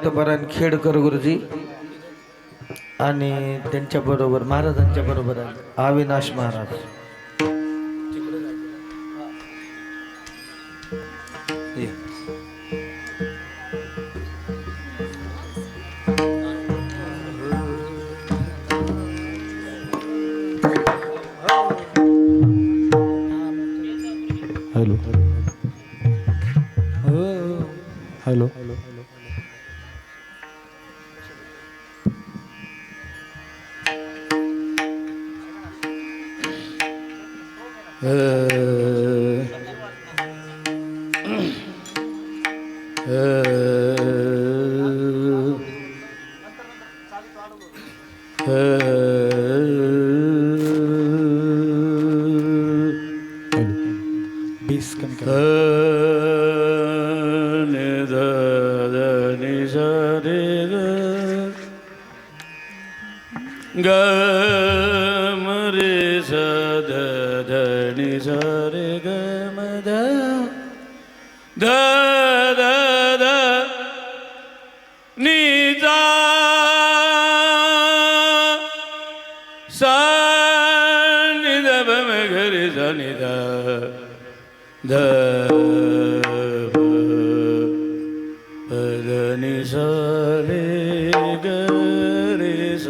दत्तपरायण खेडकर गुरुजी आणि त्यांच्याबरोबर महाराजांच्या बरोबर आहे अविनाश महाराज. हॅलो हॅलो बीस कमी करा. ग मरे स ध ध नि स रे ग म ध ध ध ध नि जा सा नि ध ब म घ रे स नि ध ध ब ध नि स रे ग रे स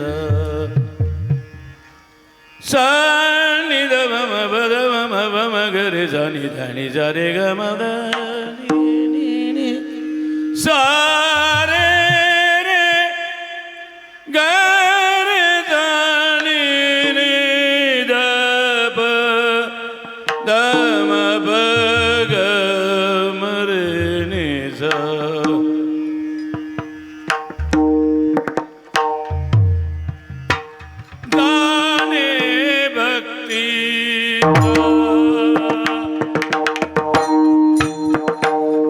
सा नि ध म म प ध म म प म ग रे सा नि ध नि सा रे ग म ध नि नि नि सा रे रे ग रे सा नि नि ध प ध म प ग म रे नि सा गाणे भक्ती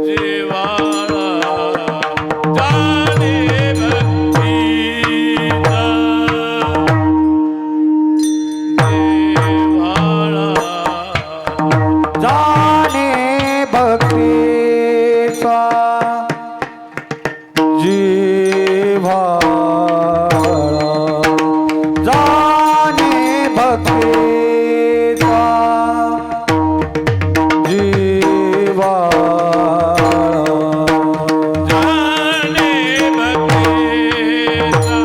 जीवाला गाणे भक्ती देवाला जाने भक्तीचा जिव्हाळा, जाने भक्तीचा जिव्हाळा, जाणे भक्तीचा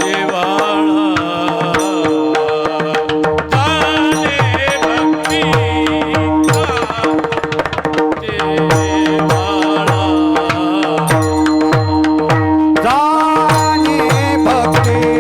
जिव्हाळा, जाणे भक्तीचा जिव्हाळा, जाने भक्तीचा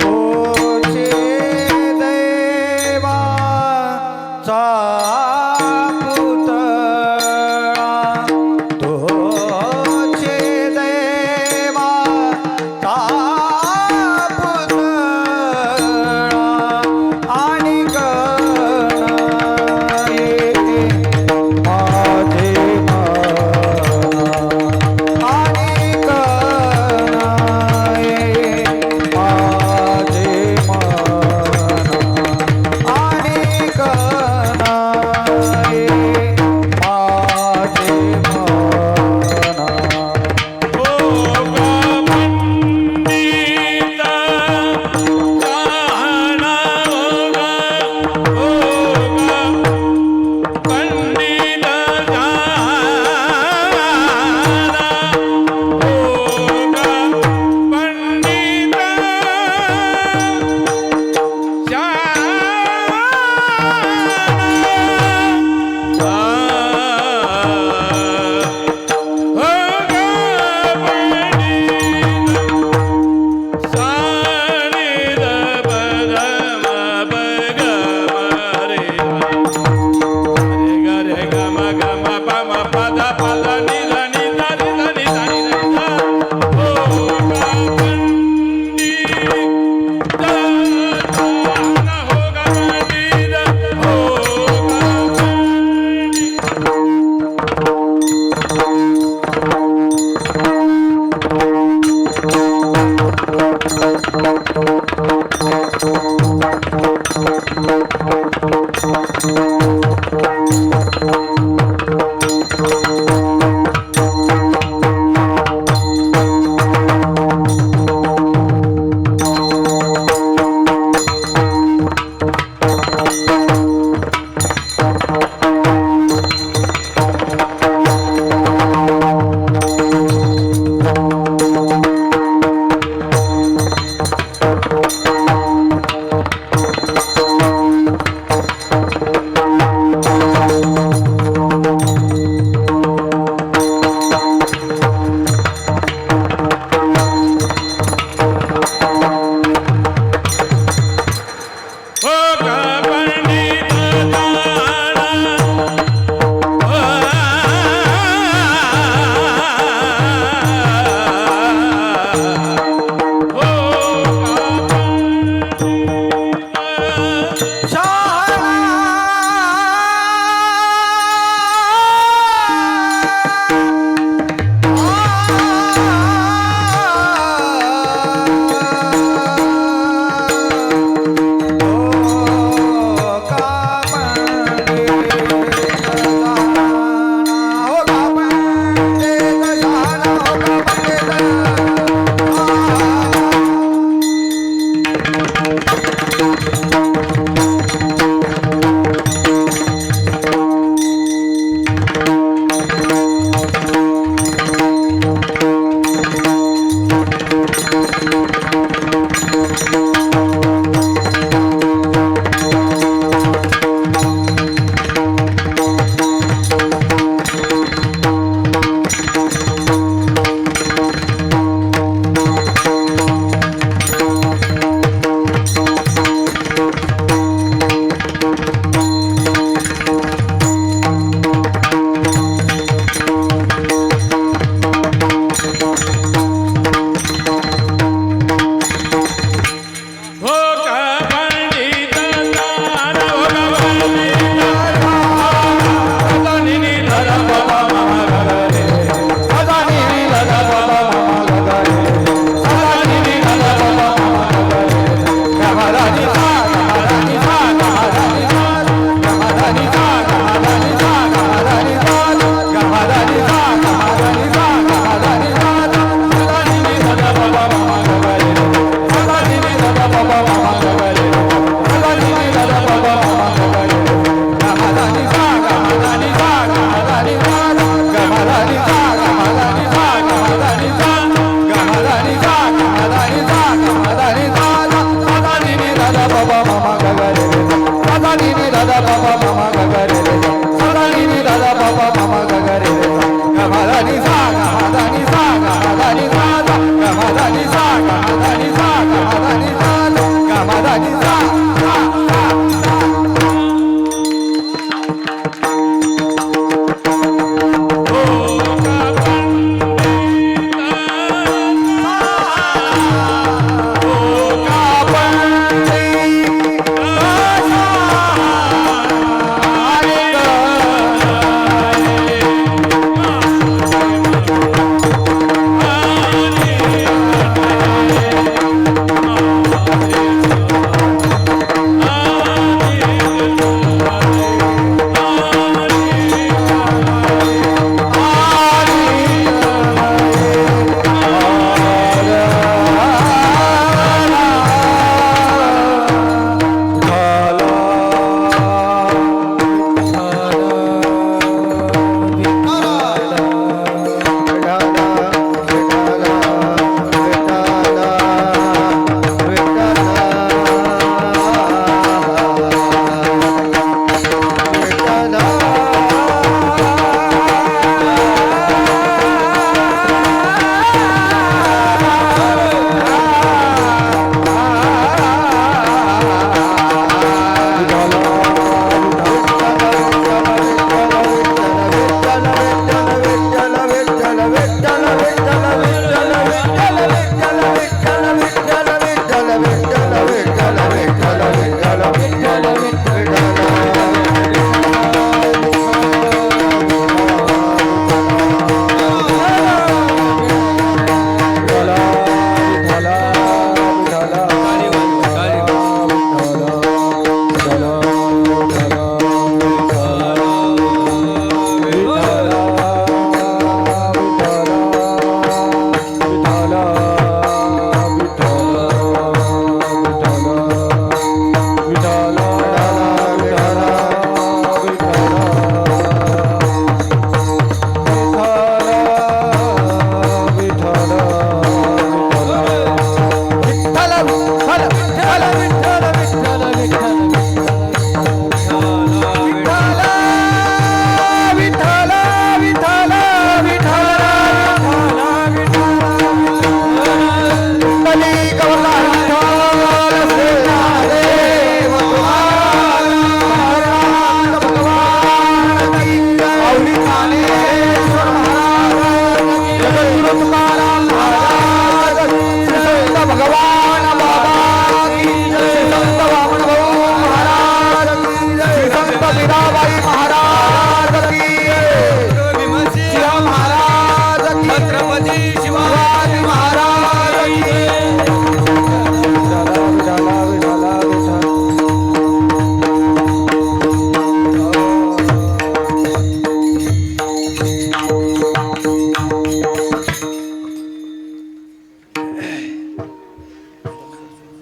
तोचे देवाचा पुतळा तोचे देवाचा पुतळा आणि गणये माझे आणि गणये माझे आणि गणये माझे ओ गा पंडिता गाणा ओ गा पंडिता गाणा ओ गा पंडिता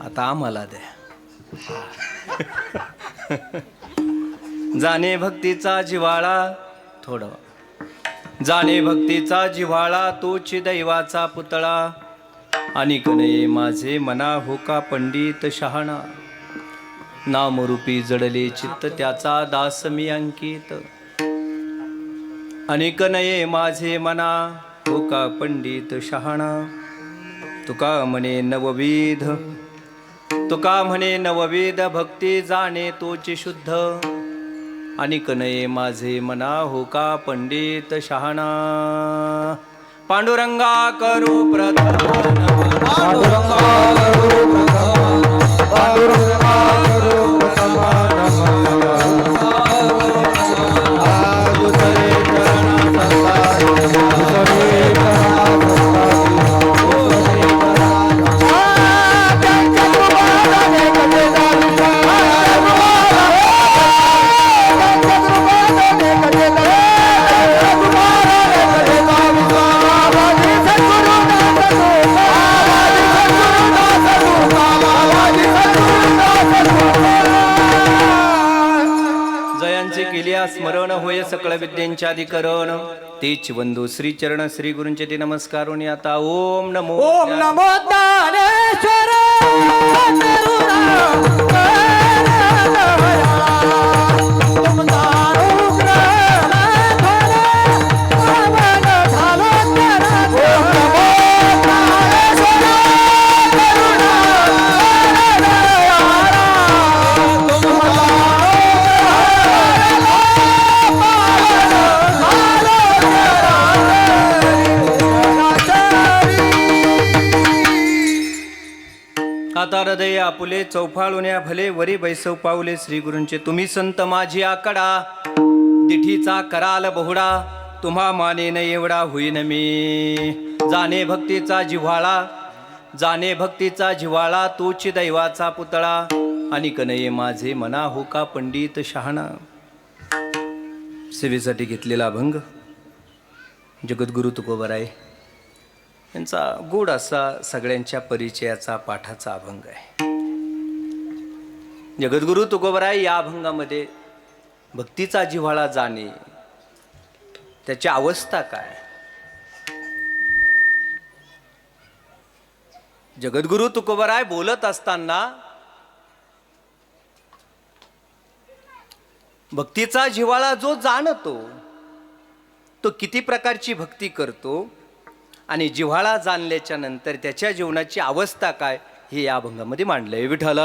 आता आम्हाला द्या. जाणे भक्तीचा जिव्हाळा थोडं जाणे भक्तीचा जिव्हाळा तोच दैवाचा पुतळा आणि कनये माझे मना होका पंडित शहाणा नामरूपी जडले चित्त त्याचा दास मी अंकित आणि कनये माझे मना होका पंडित शहाणा तुका म्हणे नवविध तुका म्हणे नवविध भक्ती जाणे तोची शुद्ध आणि कनये माझे मना होका पंडित शहाणा पांडुरंगा करू प्रथम पांडुरंगा करू प्रथम पांडुरंगा करू स्मरण होय सकळ विद्यांच्या अधिकरण तेच वंदू श्री चरण श्री गुरूंचे ते नमस्कारोनी आता ओम नमो ओम नमो ज्ञानेश्वर आता हृदय आपुले चौफाळुन्या भले वरी बैसव पावले श्री गुरूंचे तुम्ही संत माझी आकडा दिठीचा कराल बहुडा तुम्हा मानेन एवढा होईन मी जाणे भक्तीचा जिव्हाळा जाणे भक्तीचा जिव्हाळा तोच दैवाचा पुतळा आणि कनये माझे मना होका पंडित शहाणा सेवेसाठी घेतलेला अभंग जगद्गुरु तुकोबराय यांचा गोड असा सगळ्यांच्या परिचयाचा पाठाचा अभंग आहे. जगद्गुरु तुकोबराय या अभंगामध्ये भक्तीचा जिव्हाळा जाणे त्याची अवस्था काय जगद्गुरु तुकोबराय बोलत असताना भक्तीचा जिव्हाळा जो जाणतो तो किती प्रकारची भक्ती करतो आणि जिव्हाळा जाणल्याच्या नंतर त्याच्या जीवनाची अवस्था काय हे या अभंगामध्ये मांडलंय. विठ्ठल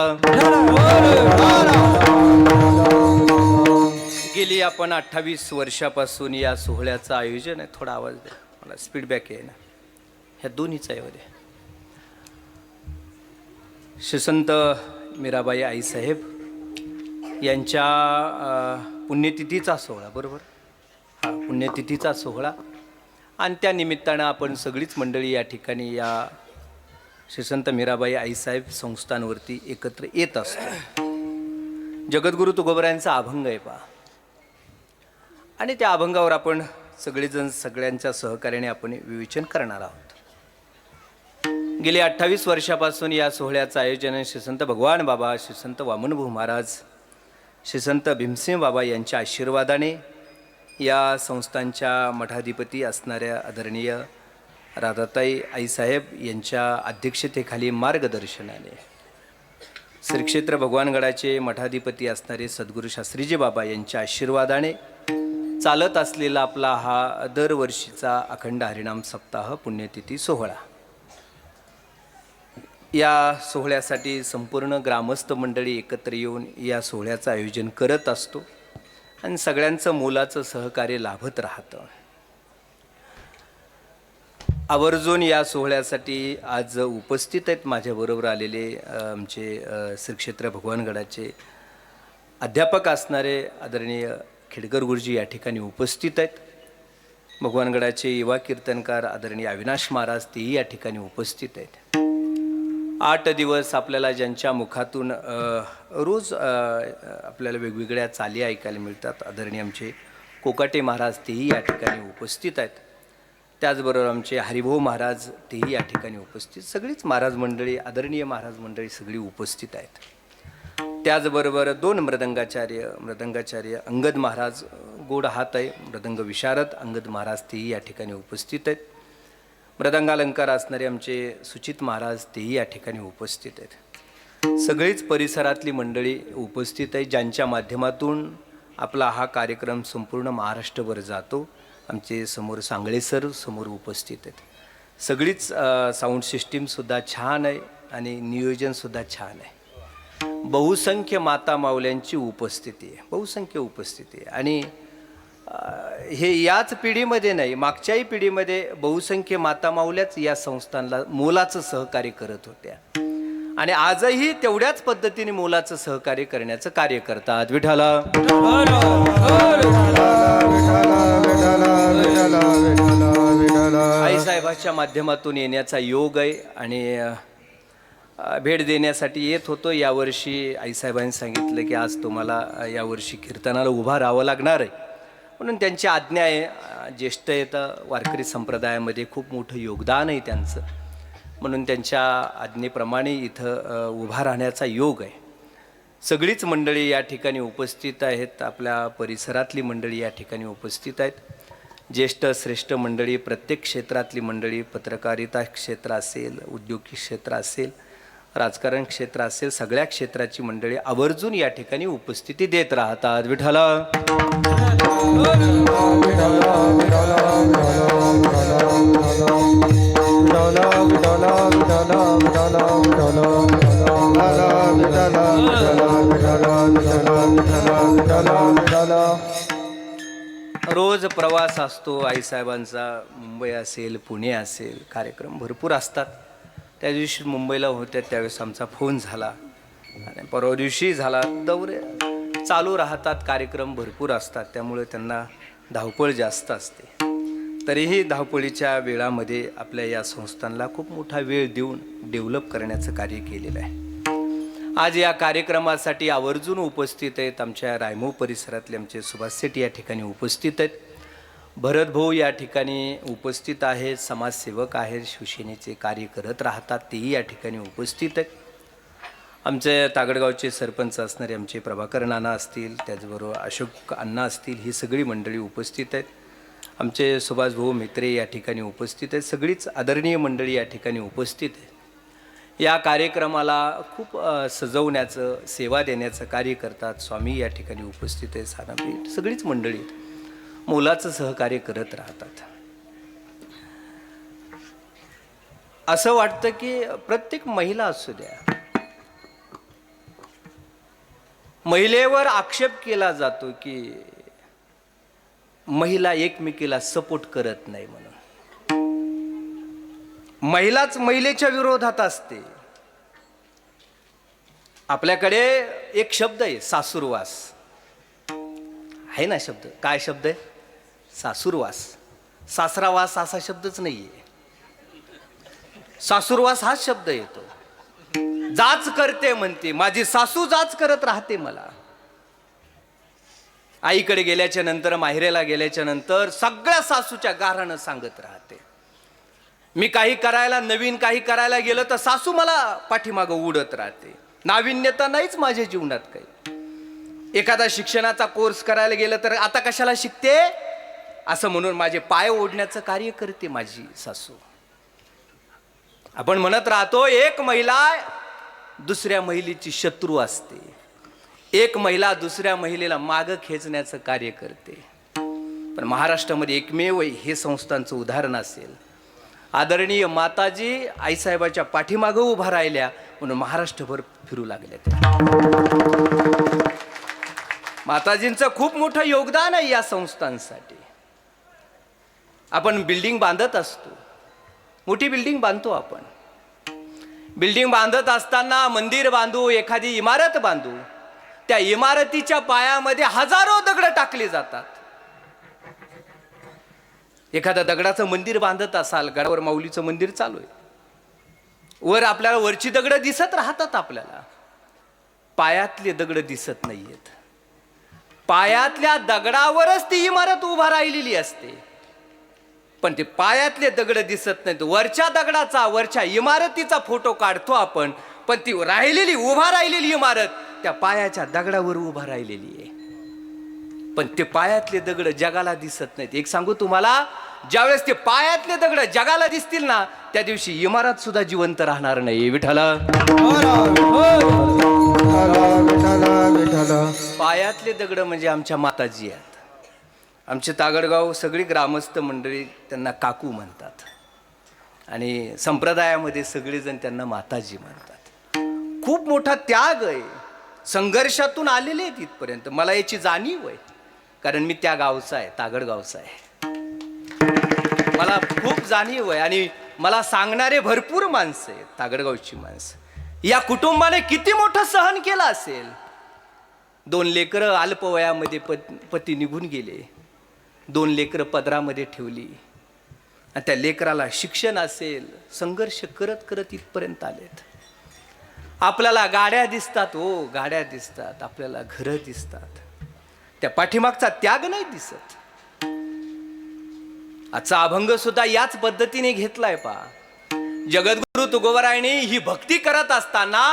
गेली आपण 28 वर्षापासून या सोहळ्याचं आयोजन आहे. थोडा आवाज द्या मला स्पीडबॅक आहे ना ह्या दोन्हीचा आहे. श्रीसंत मीराबाई आईसाहेब यांच्या पुण्यतिथीचा सोहळा बरोबर हा पुण्यतिथीचा सोहळा आणि त्या निमित्तानं आपण सगळीच मंडळी या ठिकाणी या श्री संत मीराबाई आईसाहेब संस्थांवरती एकत्र येत असतो. जगद्गुरु तुकोबरायांचा अभंग आहे पहा, आणि त्या अभंगावर आपण सगळेजण सगळ्यांच्या सहकार्याने आपण विवेचन करणार आहोत. गेली 28 वर्षापासून या सोहळ्याचं आयोजन श्री संत भगवान बाबा, श्री संत वामनभाऊ महाराज, श्री संत भीमसिंह बाबा यांच्या आशीर्वादाने या संस्थांच्या मठाधिपती असणाऱ्या आदरणीय राधाताई आईसाहेब यांच्या अध्यक्षतेखाली मार्गदर्शनाने श्री क्षेत्र भगवानगडाचे मठाधिपती असणारे सद्गुरू शास्त्रीजी बाबा यांच्या आशीर्वादाने चालत असलेला आपला हा दरवर्षीचा अखंड हरिनाम सप्ताह पुण्यतिथी सोहळा. या सोहळ्यासाठी संपूर्ण ग्रामस्थ मंडळी एकत्र येऊन या सोहळ्याचं आयोजन करत असतो आणि सगळ्यांचं मोलाचं सहकार्य लाभत राहतं. आवर्जून या सोहळ्यासाठी आज उपस्थित आहेत माझ्याबरोबर आलेले आमचे श्री क्षेत्र भगवानगडाचे अध्यापक असणारे आदरणीय खेडकर गुरुजी या ठिकाणी उपस्थित आहेत. भगवानगडाचे युवा कीर्तनकार आदरणीय अविनाश महाराज तेही या ठिकाणी उपस्थित आहेत. 8 दिवस आपल्याला ज्यांच्या मुखातून रोज आपल्याला वेगवेगळ्या चाली ऐकायला मिळतात, आदरणीय आमचे कोकाटे महाराज तेही या ठिकाणी उपस्थित आहेत. त्याचबरोबर आमचे हरिभाऊ महाराज तेही या ठिकाणी उपस्थित, सगळीच महाराज मंडळी, आदरणीय महाराज मंडळी सगळी उपस्थित आहेत. त्याचबरोबर 2 मृदंगाचार्य अंगद महाराज, गोड हात आहे, मृदंग विशारद अंगद महाराज तेही या ठिकाणी उपस्थित आहेत. मृदंगालंकार असणारे आमचे सुचित महाराज तेही या ठिकाणी उपस्थित आहेत. सगळीच परिसरातली मंडळी उपस्थित आहे, ज्यांच्या माध्यमातून आपला हा कार्यक्रम संपूर्ण महाराष्ट्रभर जातो. आमचे समोर सांगळे सर समोर उपस्थित आहेत. सगळीच साऊंड सिस्टीमसुद्धा छान आहे आणि नियोजनसुद्धा छान आहे. बहुसंख्य माता माऊल्यांची उपस्थिती आहे, बहुसंख्य उपस्थिती आहे. आणि हे याच पिढीमध्ये नाही, मागच्याही पिढीमध्ये बहुसंख्य माता माऊल्याच या संस्थांना मोलाचं सहकार्य करत होत्या आणि आजही तेवढ्याच पद्धतीने मोलाचं सहकार्य करण्याचं कार्य करतात. विठाला आईसाहेबाच्या माध्यमातून येण्याचा योग आहे आणि भेट देण्यासाठी येत होतो. यावर्षी आईसाहेबांनी सांगितलं की आज तुम्हाला यावर्षी कीर्तनाला उभा राहावं लागणार आहे, म्हणून त्यांची आज्ञा आहे. ज्येष्ठ येतं वारकरी संप्रदायामध्ये खूप मोठं योगदान आहे त्यांचं, म्हणून त्यांच्या आज्ञेप्रमाणे इथं उभा राहण्याचा योग आहे. सगळीच मंडळी या ठिकाणी उपस्थित आहेत, आपल्या परिसरातली मंडळी या ठिकाणी उपस्थित आहेत. ज्येष्ठ श्रेष्ठ मंडळी, प्रत्येक क्षेत्रातली मंडळी, पत्रकारिता क्षेत्र असेल, उद्योगिक क्षेत्र असेल, राजकारण क्षेत्र असेल, सगळ्या क्षेत्राची मंडळी आवर्जून या ठिकाणी उपस्थिती देत राहतात. विठाला रोज प्रवास असतो आईसाहेबांचा. मुंबई असेल, पुणे असेल, कार्यक्रम भरपूर असतात. त्या दिवशी मुंबईला होत्या त्यावेळेस आमचा फोन झाला आणि परवा दिवशी झाला. दौरे चालू राहतात, कार्यक्रम भरपूर असतात, त्यामुळे त्यांना धावपळ जास्त असते. तरीही धावपळीच्या वेळामध्ये आपल्या या संस्थांना खूप मोठा वेळ देऊन डेव्हलप करण्याचं कार्य केलेलं आहे. आज या कार्यक्रमासाठी आवर्जून उपस्थित आहेत आमच्या रायमो परिसरातले आमचे सुभाष शेट्टी या ठिकाणी उपस्थित आहेत. भरत भाऊ या ठिकाणी उपस्थित आहेत, समाजसेवक आहेत, शिवसेनेचे कार्य करत राहतात, तेही या ठिकाणी उपस्थित आहेत. आमचे तागडगावचे सरपंच असणारे आमचे प्रभाकर नाना असतील, त्याचबरोबर अशोक अण्णा असतील, ही सगळी मंडळी उपस्थित आहेत. आमचे सुभाष भाऊ मित्रे या ठिकाणी उपस्थित आहेत. सगळीच आदरणीय मंडळी या ठिकाणी उपस्थित आहेत. या कार्यक्रमाला खूप सजवण्याचं, सेवा देण्याचं कार्य करतात. स्वामी या ठिकाणी उपस्थित आहे, सानापीठ, सगळीच मंडळी मोलाचं सहकार्य करत राहतात. असं वाटतं की प्रत्येक महिला असू द्या, महिलेवर आक्षेप केला जातो की महिला एकमेकीला सपोर्ट करत नाही म्हणून. महिलाच महिलेच्या विरोधात असते. आपल्याकडे एक शब्द आहे सासूरवास, आहे ना शब्द? काय शब्द आहे? सासूरवास. सासरावास असा शब्दच नाही आहे. सासूरवास हा शब्द येतो. जाच करते म्हणते, माझी सासू जाच करत राहते मला. आईकडे गेल्याच्या नंतर, माहेरेला गेल्याच्या नंतर सगळ्या सासूच्या गाऱ्हाणं सांगत राहते. मी काही करायला, नवीन काही करायला गेलं तर सासू मला पाठीमागं उडत राहते. नाविन्यता नाहीच माझ्या जीवनात काही. एखादा शिक्षणाचा कोर्स करायला गेलं तर आता कशाला शिकते असं म्हणून माझे पाय ओढण्याचं कार्य करते माझी सासू. आपण म्हणत राहतो एक महिला दुसऱ्या महिलेची शत्रू असते, एक महिला दुसऱ्या महिलेला मागं खेचण्याचं कार्य करते. पण महाराष्ट्रामध्ये एकमेव हे संस्थांचं उदाहरण असेल. आदरणीय माताजी आईसाहेबाच्या पाठीमागं उभा राहिल्या म्हणून महाराष्ट्रभर फिरू लागल्या. माताजींचं खूप मोठं योगदान आहे या संस्थांसाठी. आपण बिल्डिंग बांधत असतो, मोठी बिल्डिंग बांधतो आपण. बिल्डिंग बांधत असताना मंदिर बांधू, एखादी इमारत बांधू, त्या इमारतीच्या पायामध्ये हजारो दगड टाकले जातात. एखाद्या दगडाचं मंदिर बांधत असाल, गडावर माऊलीचं मंदिर चालू आहे, वर आपल्याला वरची दगड दिसत राहतात, आपल्याला पायातले दगड दिसत नाहीयेत. पायातल्या दगडावरच ती इमारत उभा राहिलेली असते, पण ते पायातले दगड दिसत नाहीत. वरच्या दगडाचा, वरच्या इमारतीचा फोटो काढतो आपण, पण ती राहिलेली, उभा राहिलेली इमारत त्या पायाच्या दगडावर उभा राहिलेली आहे. पण ते पायातले दगड जगाला दिसत नाहीत. एक सांगू तुम्हाला, ज्यावेळेस ते पायातले दगड जगाला दिसतील ना, त्या दिवशी इमारत सुद्धा जिवंत राहणार नाही. विठ्ठला, पायातले दगड म्हणजे आमच्या माताजी आहेत. आमचे तागडगाव सगळी ग्रामस्थ मंडळी त्यांना काकू म्हणतात आणि संप्रदायामध्ये सगळेजण त्यांना माताजी म्हणतात. खूप मोठा त्याग आहे, संघर्षातून आलेले आहेत इथपर्यंत. मला याची जाणीव आहे, कारण मी त्या गावचा आहे, तागडगावचा आहे. मला खूप जाणीव आहे आणि मला सांगणारे भरपूर माणसं आहेत, तागडगावची माणसं. या कुटुंबाने किती मोठं सहन केलं असेल. 2 लेकरं अल्पवयामध्ये पती निघून गेले, 2 लेकरं पदरामध्ये ठेवली आणि त्या लेकराला शिक्षण असेल, संघर्ष करत करत इथपर्यंत आलेत. आपल्याला गाड्या दिसतात, हो गाड्या दिसतात, आपल्याला घरं दिसतात, त्या पाठीमागचा त्याग नाही दिसत. आजचा अभंग सुद्धा याच पद्धतीने घेतलाय. पहा, जगद्गुरु तुकोबरायांनी ही भक्ती करत असताना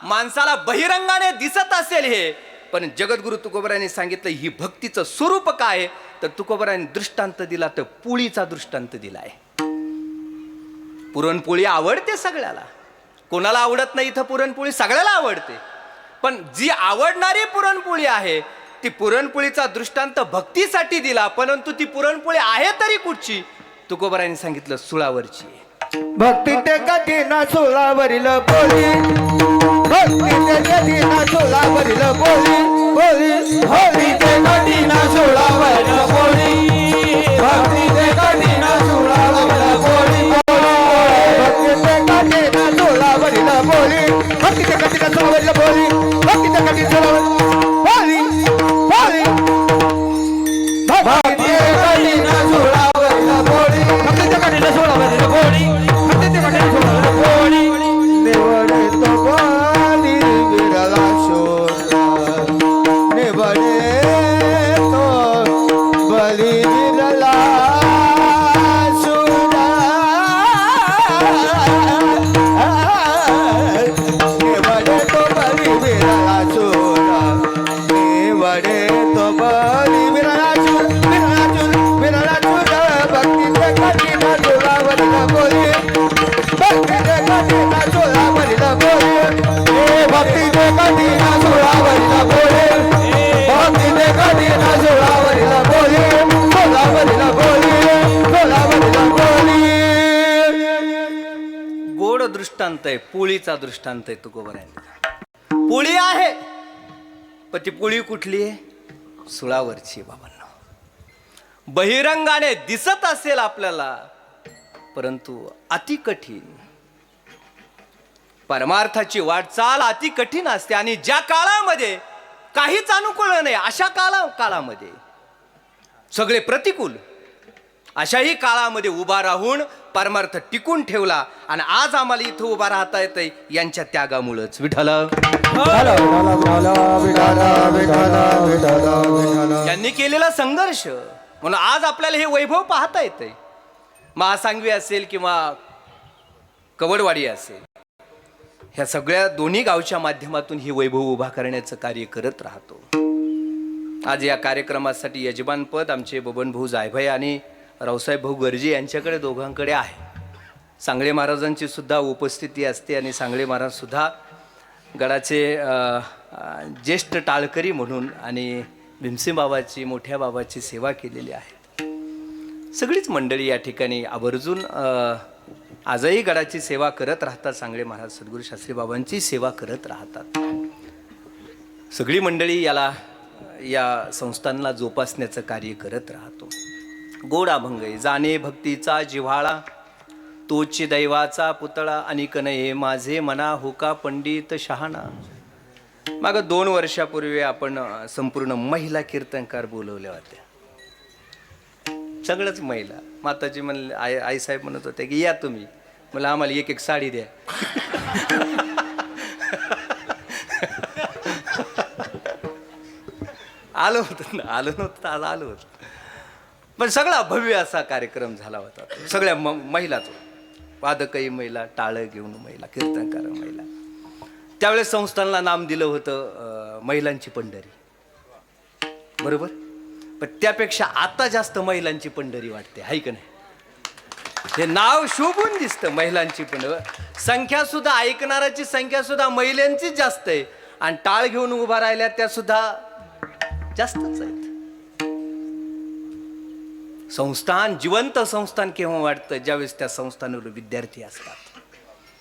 माणसाला बहिरंगाने दिसत असेल हे, पण जगद्गुरु तुकोबरायांनी सांगितलं ही भक्तीचं स्वरूप काय, तर तुकोबरायांनी दृष्टांत दिला, तर पोळीचा दृष्टांत दिलाय. पुरणपोळी आवडते सगळ्याला, कोणाला आवडत नाही इथं पुरणपोळी, सगळ्याला आवडते. पण जी आवडणारी पुरणपोळी आहे ती पुरणपोळीचा दृष्टांत भक्तीसाठी दिला, परंतु ती पुरणपोळी आहे तरी कुठची, तुकोबरायांनी सांगितलं सुळावरची. भक्ती ते कठीण सोलावरील बोली, भक्ती ते कठीण सोलावरील बोली, बोली भक्ती ते कठीण सोलावरील बोली, भक्ती ते कठीण सोलावरील बोली, भक्ती ते कठीण सोलावरील बोली, भक्ती ते कठीण सोलावरील बोली, भक्ती ते कठीण सोलावरील बोली, बोली भक्ती ते कठीण सोलावरील बोली, भक्ती ते कठीण सोलावरील बोली, निवडे तो बली विरला शोधा, निवडे तो बली विरला शोधा, निवडे तो बली विरला शोधा, निवडे तो बली विरला शोधा, विरला शोधा, भक्ती ते कठीण सोलावरील बोली, भक्ती ते कठीण सोलावरील बोली, भक्ती ते कठीण सोलावरील बोली, भक्ती ते कठीण सोलावरील बोली, सोलावरील बोली, सोलावरील बोली. गोड दृष्टांत आहे, पोळीचा दृष्टांत आहे तुकोबरायांनी. पोळी आहे, पण ती पोळी कुठली आहे, सुळावरची. बाबांना बहिरंगाने दिसत असेल आपल्याला, परंतु अति कठीण. परमार्थाची वाटचाल अति कठीण असते आणि ज्या काळामध्ये काहीच अनुकूल नाही, अशा काळामध्ये सगळे प्रतिकूल, अशाही काळामध्ये उभा राहून परमार्थ टिकून ठेवला आणि आज आम्हाला इथं उभा राहता येतंय यांच्या त्यागामुळंच. विठ्ठल यांनी केलेला संघर्ष म्हणून आज आपल्याला हे वैभव पाहता येतंय. महासांगवी असेल किंवा कवडवाडी असेल, ह्या सगळ्या दोन्ही गावच्या माध्यमातून हे वैभव उभा करण्याचं कार्य करत राहतो. आज या कार्यक्रमासाठी यजमानपद आमचे बबनभाऊ जायभाई आणि रावसाहेब भाऊ गर्जे यांच्याकडे दोघांकडे आहे. सांगळे महाराजांची सुद्धा उपस्थिती असते आणि सांगळे महाराज सुद्धा गडाचे ज्येष्ठ टाळकरी म्हणून आणि भीमसेन बाबाची मोठ्या बाबाची सेवा केलेली आहे. सगळीच मंडळी या ठिकाणी आवर्जून आजही गडाची सेवा करत राहतात. सांगळे महाराज सद्गुरू शास्त्री बाबांची सेवा करत राहतात. सगळी मंडळी या संस्थांना जोपासण्याचं कार्य करत राहतो. गोड अभंग जाणे भक्तीचा जिव्हाळा, तोची दैवाचा पुतळा, अनिक नये माझे मना होका पंडित शहाणा. माग 2 वर्षापूर्वी आपण संपूर्ण महिला कीर्तनकार बोलवल्या होत्या. सगळंच महिला. माताजी म्हणले, आई साहेब म्हणत होते की या तुम्ही. मला आम्हाला एक साडी द्या. आलो नव्हतं आज आलो होतं. पण सगळा भव्य असा कार्यक्रम झाला होता. सगळ्या महिलाच, वादकही महिला, टाळं घेऊन महिला, कीर्तनकार महिला. त्यावेळेस संस्थानला नाम दिलं होतं महिलांची पंढरी, बरोबर. पण त्यापेक्षा आता जास्त महिलांची पंढरी वाटते, हाय का नाही. हे नाव शोभून दिसतं महिलांची पंढरी. संख्या सुद्धा, ऐकणाराची संख्या सुद्धा महिलांचीच जास्त आहे आणि टाळ घेऊन उभा राहिल्या त्या सुद्धा जास्तच आहेत. संस्थान जिवंत संस्थान केव्हा वाटतं, ज्यावेळेस त्या संस्थानावर विद्यार्थी असतात,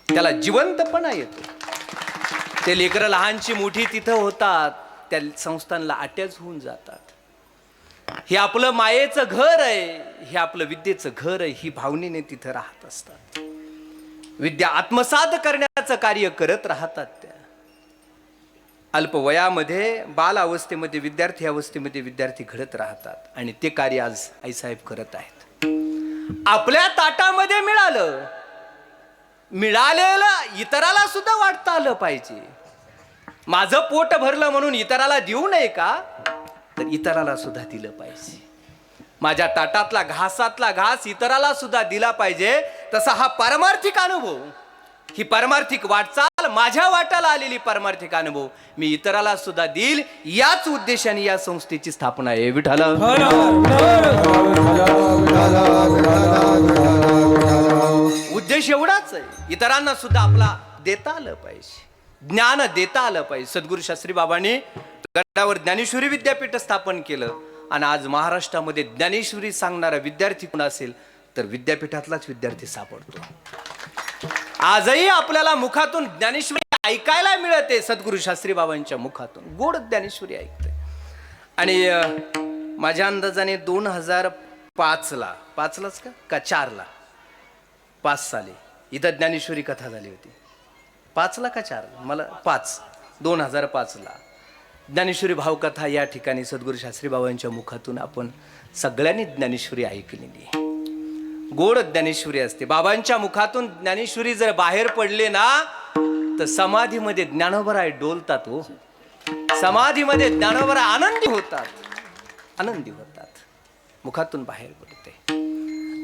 त्याला जिवंतपणा येतो. ते लेकरं लहानची मोठी तिथं होतात, त्या संस्थानला अटॅच होऊन जातात. हे आपलं मायेचं घर आहे, हे आपलं विद्येचं घर आहे, ही भावनेने तिथं राहत असतात. विद्या आत्मसात करण्याचं कार्य करत राहतात. त्या अल्पवयामध्ये, बाल अवस्थेमध्ये, विद्यार्थी अवस्थेमध्ये विद्यार्थी घडत राहतात आणि ते कार्य आज आईसाहेब करत आहेत. आपल्या ताटामध्ये मिळालेलं इतराला सुद्धा वाटता आलं पाहिजे. माझं पोट भरलं म्हणून इतराला देऊ नये का, तर इतराला सुद्धा दिलं पाहिजे. माझ्या ताटातला घासातला घास इतराला सुद्धा दिला पाहिजे. तसा हा पारमार्थिक अनुभव, ही पारमार्थिक वाटचाल, माझ्या वाटाला आलेली पारमार्थिक अनुभव मी इतराला सुद्धा देईल, याच उद्देशाने या संस्थेची स्थापना आहे. विठ्ठल उद्देश एवढाच आहे, इतरांना सुद्धा आपला देता आलं पाहिजे, ज्ञान देता आलं पाहिजे. सद्गुरू शास्त्री बाबांनी गडावर ज्ञानेश्वरी विद्यापीठ स्थापन केलं आणि आज महाराष्ट्रामध्ये ज्ञानेश्वरी सांगणारा विद्यार्थी कोण असेल तर विद्यापीठातलाच विद्यार्थी सापडतो. आजही आपल्याला मुखातून ज्ञानेश्वरी ऐकायला मिळते. सद्गुरू शास्त्री बाबांच्या मुखातून गोड ज्ञानेश्वरी ऐकते. आणि माझ्या अंदाजाने 2005ला 5 साली इथं ज्ञानेश्वरी कथा झाली होती. 5ला का 4ला, मला 2005ला ज्ञानेश्वरी भावकथा या ठिकाणी सद्गुरू शास्त्री बाबांच्या मुखातून आपण सगळ्यांनी ज्ञानेश्वरी ऐकलेली आहे. गोड ज्ञानेश्वरी असते. बाबांच्या मुखातून ज्ञानेश्वरी जर बाहेर पडले ना तर समाधीमध्ये ज्ञानोबराय डोलतात. हो, समाधीमध्ये ज्ञानोबराय आनंदी होतात. मुखातून बाहेर पडते.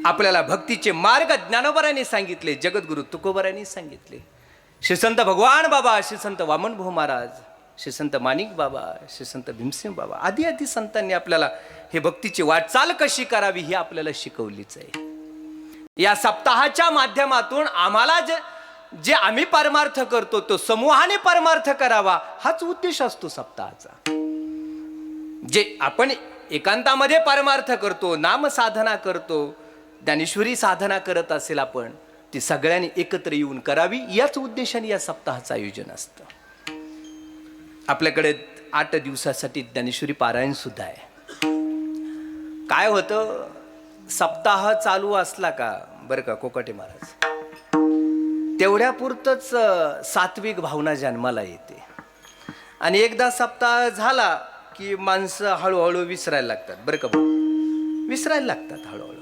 आपल्याला भक्तीचे मार्ग ज्ञानोबरायांनी सांगितले, जगद्गुरु तुकोबरायांनी सांगितले. श्री संत भगवान बाबा, श्री संत वामन भाऊ महाराज, श्री संत माणिक बाबा, श्री संत भीमसेन बाबा आदी संतांनी आपल्याला हे भक्तीची वाटचाल कशी करावी ही आपल्याला शिकवलीच आहे. या सप्ताहाच्या माध्यमातून आम्हाला जे आम्ही परमार्थ करतो तो समूहाने परमार्थ करावा, हाच उद्देश असतो सप्ताहाचा. जे आपण एकांतामध्ये परमार्थ करतो, नाम साधना करतो, ज्ञानेश्वरी साधना करत असेल आपण, ती सगळ्यांनी एकत्र येऊन करावी, याच उद्देशाने या सप्ताहाचं आयोजन असतं. आपल्याकडे 8 दिवसासाठी ज्ञानेश्वरी पारायण सुद्धा आहे. काय होतं, सप्ताह चालू असला का बरं का कोकाटे महाराज, तेवढ्यापुरतंच सात्विक भावना जन्माला येते. आणि एकदा सप्ताह झाला की माणसं हळूहळू विसरायला लागतात. बरं का भाऊ, विसरायला लागतात हळूहळू.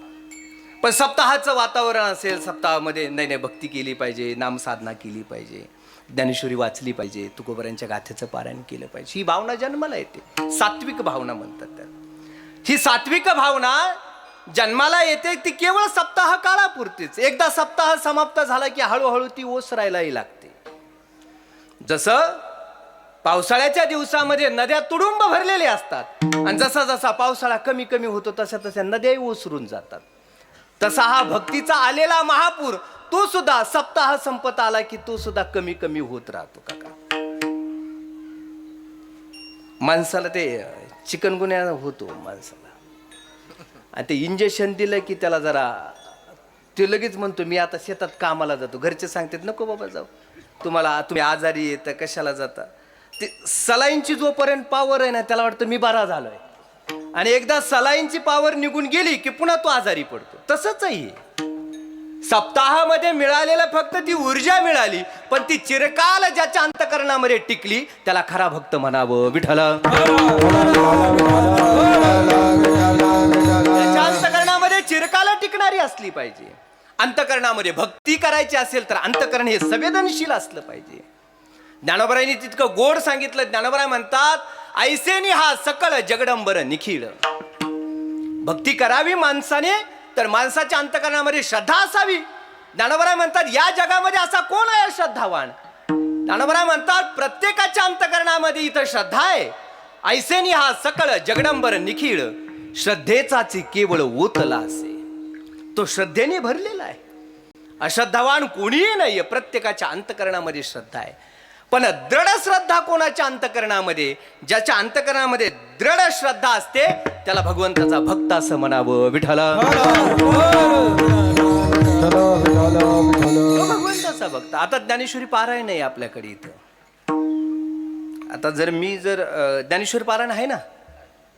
पण सप्ताहाचं वातावरण असेल, सप्ताहामध्ये नाही नाही भक्ती केली पाहिजे, नामसाधना केली पाहिजे, ज्ञानेश्वरी वाचली पाहिजे, तुकोबरांच्या गाथेचं पारायण केलं पाहिजे, ही भावना जन्माला येते. सात्विक भावना म्हणतात त्याला. ही सात्विक भावना जन्माला येते ती केवळ सप्ताह काळापुरतीच. एकदा सप्ताह समाप्त झाला की हळूहळू ती ओसरायलाही लागते. जसं पावसाळ्याच्या दिवसामध्ये नद्या तुडुंब भरलेल्या असतात आणि जसा जसा पावसाळा कमी कमी होतो तशा तशा नद्याही ओसरून जातात. तसा हा भक्तीचा आलेला महापूर तो सुद्धा सप्ताह संपत आला की तो सुद्धा कमी कमी होत राहतो. काका माणसाला ते चिकनगुन्या होतो माणसाला, आणि ते इंजेक्शन दिलं की त्याला जरा ते लगेच म्हणतो मी आता शेतात कामाला जातो. घरचे सांगतात नको बाबा जाऊ, तुम्ही आजारी येतं कशाला जाता. ते सलाईनची जोपर्यंत पावर आहे ना त्याला वाटतं मी बरा झालोय, आणि एकदा सलाईनची पावर निघून गेली की पुन्हा तो आजारी पडतो. तसंच आहे. सप्ताहामध्ये मिळालेलं फक्त ती ऊर्जा मिळाली, पण ती चिरकाल ज्याच्या अंतकरणामध्ये टिकली त्याला खरा भक्त म्हणावं. विठ्ठला त्याच्या अंतकरणामध्ये चिरकाल टिकणारी असली पाहिजे. अंतकरणामध्ये भक्ती करायची असेल तर अंतकरण हे संवेदनशील असलं पाहिजे. ज्ञानोबरायांनी तितकं गोड सांगितलं. ज्ञानोबराय म्हणतात ऐसेनी हा सकळ जगडंबर निखिळ. भक्ती करावी माणसाने तर माणसाच्या अंतकरणामध्ये श्रद्धा असावी. ज्ञानोबराय म्हणतात या जगामध्ये असा कोण आहे श्रद्धावान. ज्ञानोबराय म्हणतात प्रत्येकाच्या अंतकरणामध्ये इथं श्रद्धा आहे. ऐसेनी हा सकळ जगडंबर निखिळ. श्रद्धेचाची केवळ ओतला असे, तो श्रद्धेने भरलेला आहे. अश्रद्धावान कोणीही नाहीये. प्रत्येकाच्या अंतकरणामध्ये श्रद्धा आहे. पण दृढ श्रद्धा कोणाच्या अंतकरणामध्ये, ज्याच्या अंतकरणामध्ये दृढ श्रद्धा असते त्याला भगवंताचा भक्त असं म्हणावं. विठ्ठला भगवंताचा भक्त. आता ज्ञानेश्वरी पारायण आहे आपल्याकडे इथं. आता मी ज्ञानेश्वरी पारायण आहे ना.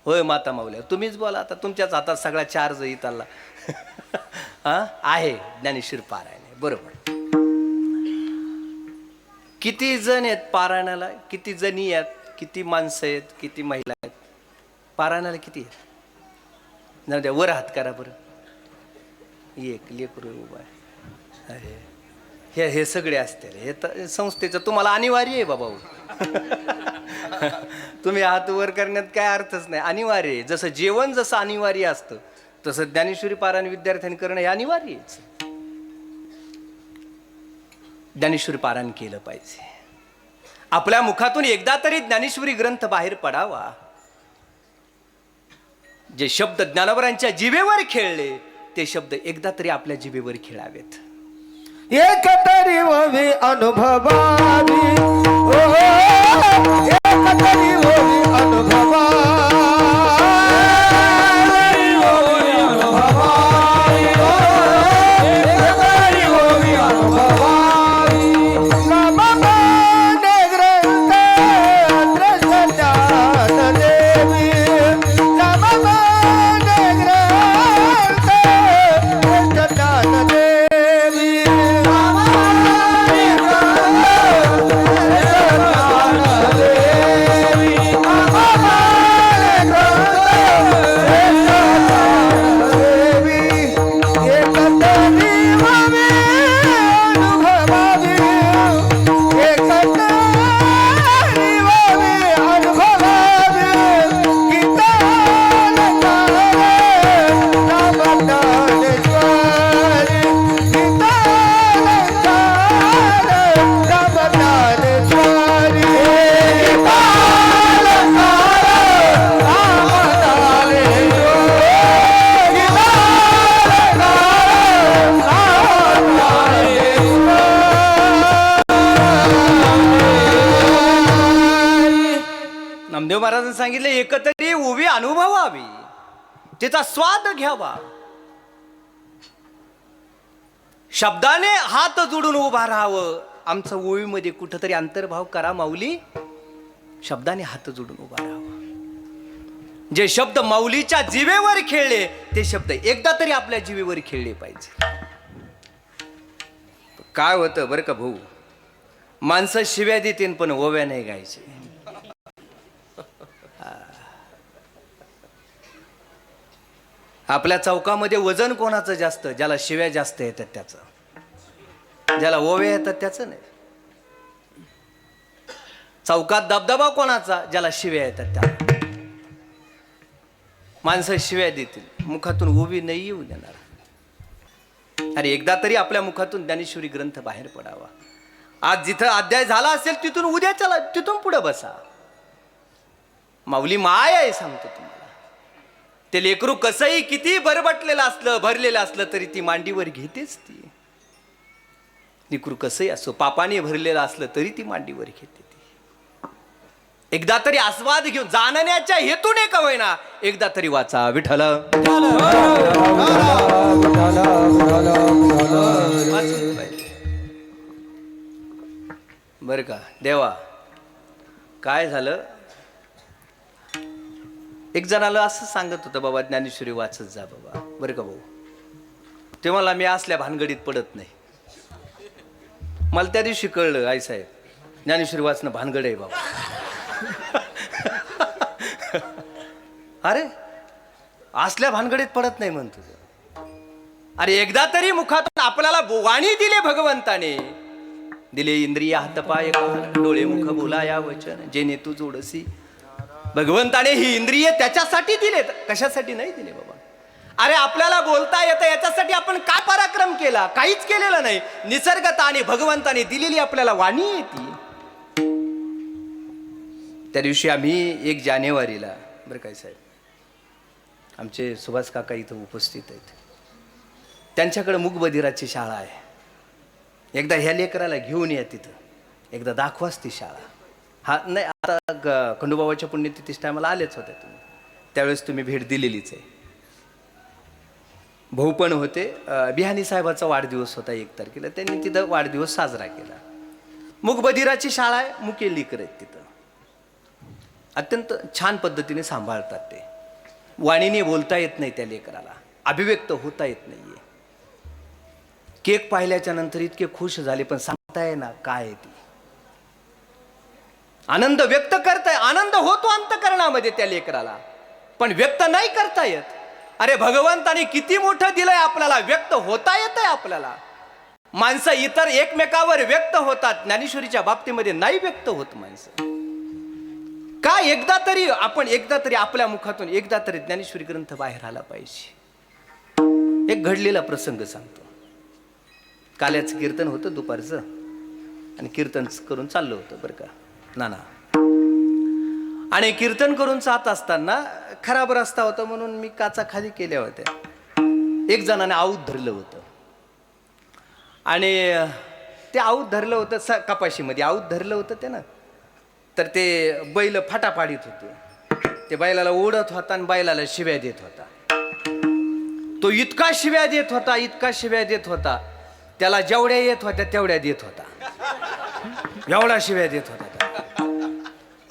होय माता माऊल्या तुम्हीच बोला. आता तुमच्याच हातात सगळा चार्ज येत आला. आहे ज्ञानेश्वरी पारायण आहे बरोबर. किती जण आहेत पारायणाला, किती जणी आहेत, किती माणसं आहेत, किती महिला आहेत पारायणाला, किती आहेत ना द्या वर हात करा बरं. एक लेकरू उभा आहे. अरे हे सगळे असतील. हे तर संस्थेचं तुम्हाला अनिवार्य आहे बाबा. तुम्ही हात वर करण्यात काय अर्थच नाही. अनिवार्य आहे. जसं जेवण जसं अनिवार्य असतं तसं ज्ञानेश्वरी पारायण विद्यार्थ्यांनी करणं हे अनिवार्य आहे. ज्ञानेश्वरी पारायण केलं पाहिजे. आपल्या मुखातून एकदा तरी ज्ञानेश्वरी ग्रंथ बाहेर पडावा. जे शब्द ज्ञानोबरांच्या जिभेवर खेळले ते शब्द एकदा तरी आपल्या जिभेवर खेळावेत. एक तरी ववी अनुभवावी. एक तरी ववी अनुभवावी. नामदेव महाराजांनी सांगितले एकतरी उभी अनुभवावी, तिचा स्वाद घ्यावा. शब्दाने हात जोडून उभा राहावं. आमचं ओळीमध्ये कुठंतरी अंतर्भाव करा माऊली. शब्दाने हात जोडून उभा राहावं. जे शब्द माऊलीच्या जिभेवर खेळले ते शब्द एकदा तरी आपल्या जिभेवर खेळले पाहिजे. काय होतं बरं का भाऊ, माणसं शिव्या देतील पण ओव्या नाही गायचे. आपल्या चौकामध्ये वजन कोणाचं जास्त? ज्याला शिव्या जास्त येतात त्याचं, ज्याला ओव्या येतात त्याचं नाही. चौकात दबदबा कोणाचा? ज्याला शिव्या येतात त्याला. माणसं शिव्या देतील, मुखातून उभी नाही येऊ देणार. अरे एकदा तरी आपल्या मुखातून ज्ञानेश्वरी ग्रंथ बाहेर पडावा. आज जिथं अध्याय झाला असेल तिथून उद्या चला, तिथून पुढे बसा. माऊली माय आहे सांगतो तुम्हाला. ते लेकरू कसंही किती बरबटलेलं असलं, भरलेलं असलं तरी ती मांडीवर घेतेच. ती लेकरू कसंही असो, पापाने भरलेलं असलं तरी ती मांडीवर घेते. ती एकदा तरी आस्वाद घेऊन जाणण्याच्या हेतूने का होईना एकदा तरी वाचा विठ्ठल. बर का देवा, काय झालं? एक जणाला असं सांगत होतं, बाबा ज्ञानेश्वरी वाचत जा बाबा. बरं का भाऊ, ते मला मी असल्या भानगडीत पडत नाही. मला त्या दिवशी कळलं, आई साहेब ज्ञानेश्वरी वाचणं भानगड आहे बाबा. अरे असल्या भानगडीत पडत नाही म्हणतो. अरे एकदा तरी मुखातून आपल्याला वाणी दिले भगवंताने, दिले इंद्रिय हातपाय डोळे मुख बोला या वचन जेणे तू जोडसी. भगवंताने ही इंद्रिय त्याच्यासाठी दिले, कशासाठी नाही दिले बाबा. अरे आपल्याला बोलता येतं याच्यासाठी आपण काय पराक्रम केला? काहीच केलेलं नाही. निसर्गताने भगवंताने दिलेली आपल्याला वाणी येते. त्या दिवशी आम्ही 1 जानेवारीला, बरं काय साहेब, आमचे सुभाष काका इथं उपस्थित आहेत. त्यांच्याकडे मूकबधिराची शाळा आहे. एकदा ह्या लेकराला घेऊन या तिथं, एकदा दाखवाच ती शाळा. हा नाही, आता खंडोबाबाच्या पुण्यतिथीच्या टायमाला आलेच होते तुम्ही, त्यावेळेस तुम्ही भेट दिलेलीच आहे. भाऊ पण होते. बिहानी साहेबाचा वाढदिवस होता 1 तारखेला, त्यांनी तिथं वाढदिवस साजरा केला. मूकबधिराची शाळा आहे, मुके लेकर आहेत तिथं. अत्यंत छान पद्धतीने सांभाळतात ते. वाणीने बोलता येत नाही त्या लेकराला, अभिव्यक्त होता येत नाहीये. केक पाहिल्याच्या नंतर इतके खुश झाले, पण सांगता येईना काय आहे ती. आनंद व्यक्त करताय, आनंद होतो अंतकरणामध्ये त्या लेकराला, पण व्यक्त नाही करता येत. अरे भगवंताने किती मोठं दिलंय आपल्याला, व्यक्त होता येतंय आपल्याला. माणसं इतर एकमेकावर व्यक्त होतात, ज्ञानेश्वरीच्या बाबतीमध्ये नाही व्यक्त होत माणसं. का एकदा तरी आपल्या मुखातून एकदा तरी ज्ञानेश्वरी ग्रंथ बाहेर आला पाहिजे. एक घडलेला प्रसंग सांगतो. काल्याचं कीर्तन होतं दुपारचं, आणि कीर्तन करून चाललो होतं बरं का नाना. आणि कीर्तन करून जात असताना खराब रस्ता होता म्हणून मी काचा खाली केल्या होत्या. एक जणाने आऊत धरलं होतं, आणि ते आऊत धरलं होतं कपाशीमध्ये आऊत धरलं होतं ते ना. तर ते बैल फाटाफाडीत होते. ते बैलाला ओढत होता आणि बैलाला शिव्या देत होता. तो इतका शिव्या देत होता, इतका शिव्या देत होता, त्याला जेवढ्या येत होत्या तेवढ्या देत होता. एवढा शिव्या देत होता.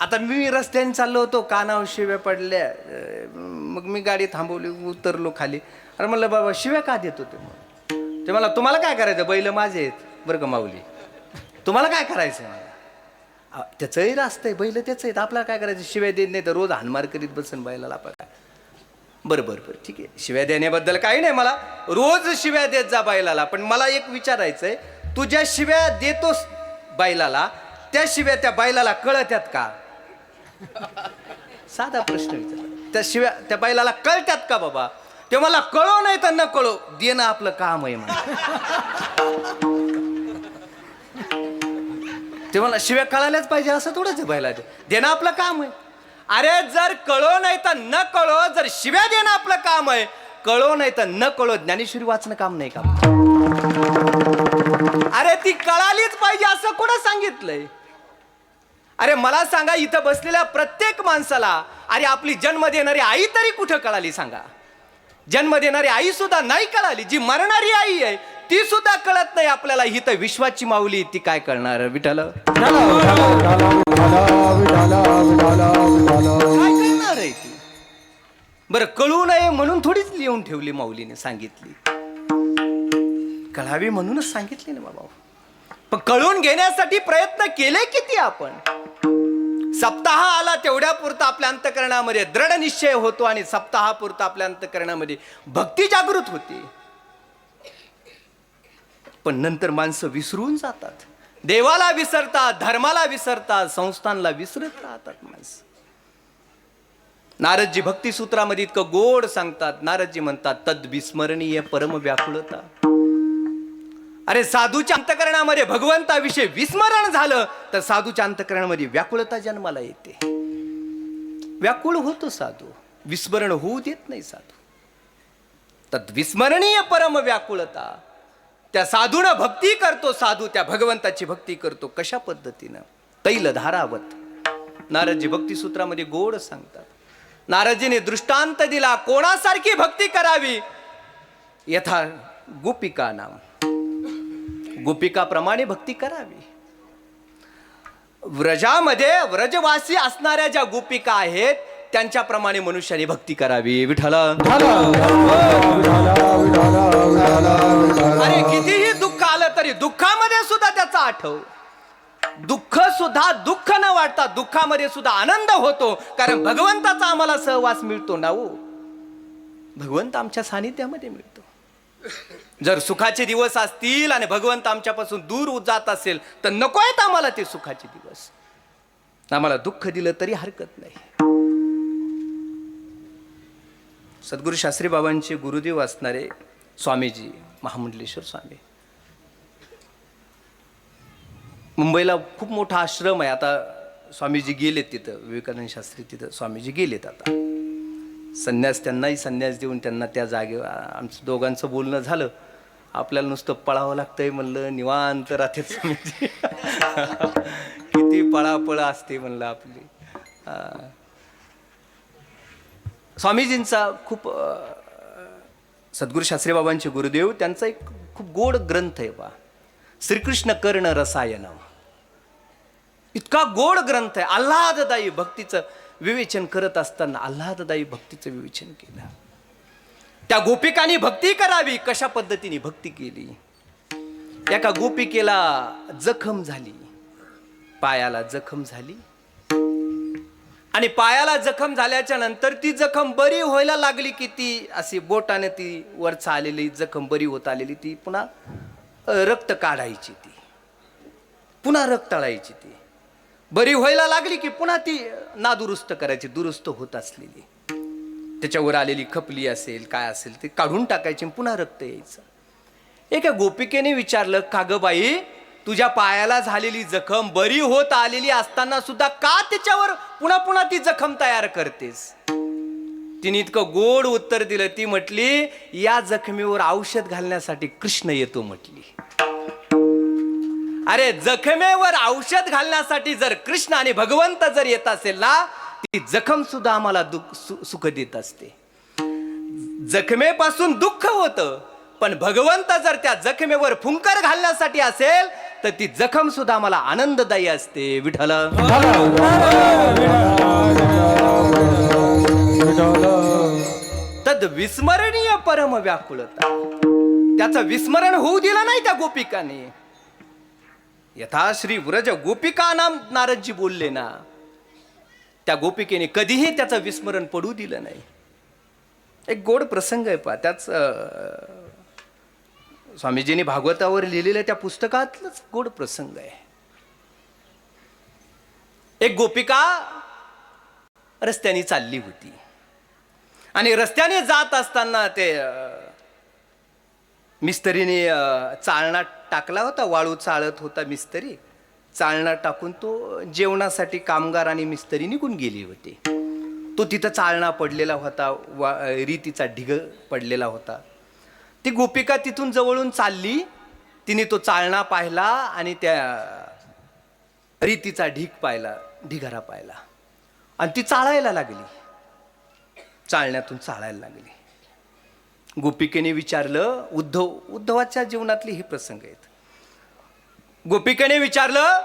आता मी रस्त्याने चाललो होतो, कानावर शिव्या पडल्या. मग मी गाडी थांबवली, उतरलो खाली. अरे म्हणलं बाबा शिव्या का देत होते? ते मला, तुम्हाला काय करायचं? बैल माझे आहेत बरं का माऊली, तुम्हाला काय करायचं? मला त्याचंही रास्त आहे, बैल त्याच आहेत, आपल्याला काय करायचं? शिव्या देत नाही तर रोज हानमार करीत बसन बैलाला. आपण काय बरं बरं बरं ठीक आहे, शिव्या देण्याबद्दल काही नाही, मला रोज शिव्या देत जा बैलाला. पण मला एक विचारायचंय, तू ज्या शिव्या देतोस बैलाला, त्या शिव्या त्या बैलाला कळत्यात का? साधा प्रश्न विचार. त्या शिव्या त्या बैलाला कळत्यात का बाबा? ते मला कळो नाही तर न कळो, देणं आपलं काम आहे म्हणा. ते मला शिव्या कळाल्याच पाहिजे असं थोडंच बैला देणं आपलं काम आहे. अरे जर कळो नाही तर न कळो, जर शिव्या देणं आपलं काम आहे, कळो नाही तर न कळो ज्ञानेश्वरी वाचणं काम नाही का? अरे ती कळालीच पाहिजे असं कुठं सांगितलंय? अरे मला सांगा, इथं बसलेल्या प्रत्येक माणसाला अरे आपली जन्म देणारी आई तरी कुठं कळाली सांगा? जन्म देणारी आई सुद्धा नाही कळाली. जी मरणारी आई आहे ती सुद्धा कळत नाही आपल्याला. ही तर विश्वाची माऊली, ती काय कळणार? विठ्ठल काय करणार आहे ती? बरं कळू नये म्हणून थोडीच लिहून ठेवली माऊलीने, सांगितली. कळावी म्हणूनच सांगितली ना बाबा. पण कळून घेण्यासाठी प्रयत्न केले किती आपण? सप्ताह आला तेवढ्या पुरता आपल्या अंतकरणामध्ये दृढ निश्चय होतो आणि सप्ताहापुरता आपल्या अंतकरणामध्ये भक्ती जागृत होते. पण नंतर माणसं विसरून जातात, देवाला विसरतात, धर्माला विसरतात, संस्थानला विसरत राहतात माणसं. नारदजी भक्ती सूत्रामध्ये इतकं गोड सांगतात. नारदजी म्हणतात तद विस्मरणीय परम व्याकुळता. अरे साधूच्या अंतकरणामध्ये भगवंताविषयी विस्मरण झालं तर साधूच्या अंतकरणामध्ये व्याकुळता जन्माला येते. व्याकुळ होतो साधू, विस्मरण होऊ देत नाही साधू. तद विस्मरणीय परम व्याकुळता. त्या साधूनं भक्ती करतो, साधू त्या भगवंताची भक्ती करतो. कशा पद्धतीनं? तैल धारावत. नारदजी भक्ती सूत्रामध्ये गोड सांगतात. नारदजीने दृष्टांत दिला, कोणासारखी भक्ती करावी? यथा गोपिका नाम, गोपिकाप्रमाणे भक्ती करावी. व्रजामध्ये व्रजवासी असणाऱ्या ज्या गोपिका आहेत त्यांच्याप्रमाणे मनुष्याने भक्ती करावी. विठ्ठला, अरे कितीही दुःख आलं तरी दुःखामध्ये सुद्धा त्याचा आठव. दुःख सुद्धा दुःख न वाटता दुःखामध्ये सुद्धा आनंद होतो, कारण भगवंताचा आम्हाला सहवास मिळतो ना हो. भगवंत आमच्या सानिध्यामध्ये मिळतो. जर सुखाचे दिवस असतील आणि भगवंत आमच्यापासून दूर जात असेल तर नको आहेत आम्हाला ते सुखाचे दिवस. आम्हाला दुःख दिलं तरी हरकत नाही. सद्गुरू शास्त्री बाबांचे गुरुदेव असणारे स्वामीजी महामंडलेश्वर स्वामी, मुंबईला खूप मोठा आश्रम आहे. आता स्वामीजी गेलेत तिथं, विवेकानंद शास्त्री तिथं स्वामीजी गेलेत. आता संन्यास, त्यांनाही संन्यास देऊन त्यांना त्या जागेवर, आमचं दोघांचं बोलणं झालं. आपल्याला नुसतं पळावं लागतंय म्हणलं, निवांत राहते स्वामीजी. किती पळापळ असते म्हणलं आपली. स्वामीजींचा खूप सद्गुरू शास्त्री बाबांचे गुरुदेव, त्यांचा एक खूप गोड ग्रंथ आहे बा, श्रीकृष्ण कर्ण रसायनम. इतका गोड ग्रंथ आहे. आल्हाददायी भक्तीचं विवेचन करत असताना आल्हाददायी भक्तीचं विवेचन केलं. त्या गोपिकांनी भक्ती करावी, कशा पद्धतीने भक्ती केली. एका गोपिकेला जखम झाली, पायाला जखम झाली, आणि पायाला जखम झाल्याच्या नंतर ती जखम बरी व्हायला लागली की ती अशी बोटाने ती वर चाललेली जखम बरी होत आलेली, ती पुन्हा रक्त काढायची, ती पुन्हा रक्त टाळायची. ती बरी व्हायला लागली की पुन्हा ती नादुरुस्त करायची, दुरुस्त होत असलेली त्याच्यावर आलेली खपली असेल काय असेल ते काढून टाकायची, पुन्हा रक्त यायचं. एका गोपिकेने विचारलं, का ग बाई, तुझ्या पायाला झालेली जखम बरी होत आलेली असताना सुद्धा का त्याच्यावर पुन्हा पुन्हा ती जखम तयार करतेस? तिने इतकं गोड उत्तर दिलं. ती म्हटली, या जखमेवर औषध घालण्यासाठी कृष्ण येतो म्हटली. अरे जखमेवर औषध घालण्यासाठी जर कृष्ण आणि भगवंत जर येत असेल ना, ती जखम सुद्धा आम्हाला सुख देत असते. जखमेपासून दुःख होतं, पण भगवंत जर त्या जखमेवर फुंकर घालण्यासाठी असेल तर ती जखम सुद्धा आम्हाला आनंददायी असते. विठ्ठल, तद विस्मरणीय परम व्याकुळता. त्याचं विस्मरण होऊ दिलं नाही त्या गोपिकाने. यथा श्री व्रज गोपिका नाम नारदजी बोलले ना, त्या गोपिकेने कधीही त्याचं विस्मरण पडू दिलं नाही. एक गोड प्रसंग आहे पहा, त्याच स्वामीजींनी भागवतावर लिहिलेल्या त्या पुस्तकातलंच गोड प्रसंग आहे. एक गोपिका रस्त्याने चालली होती आणि रस्त्याने जात असताना ते मिस्त्रीने चाळणा टाकला होता, वाळू चाळत होता मिस्त्री. चाळणा टाकून तो जेवणासाठी कामगार आणि मिस्त्री निघून गेले होते. तो तिथं चाळणा पडलेला होता, रीतीचा ढिग पडलेला होता. ती गोपिका तिथून जवळून चालली. तिने तो चाळणा पाहिला आणि त्या रीतीचा ढीग पाहिला, ढिगारा पाहिला, आणि ती चाळायला लागली, चाळण्यातून चाळायला लागली. गोपिकेने विचारलं, उद्धवाच्या जीवनातले हे प्रसंग आहेत. गोपिकेने विचारलं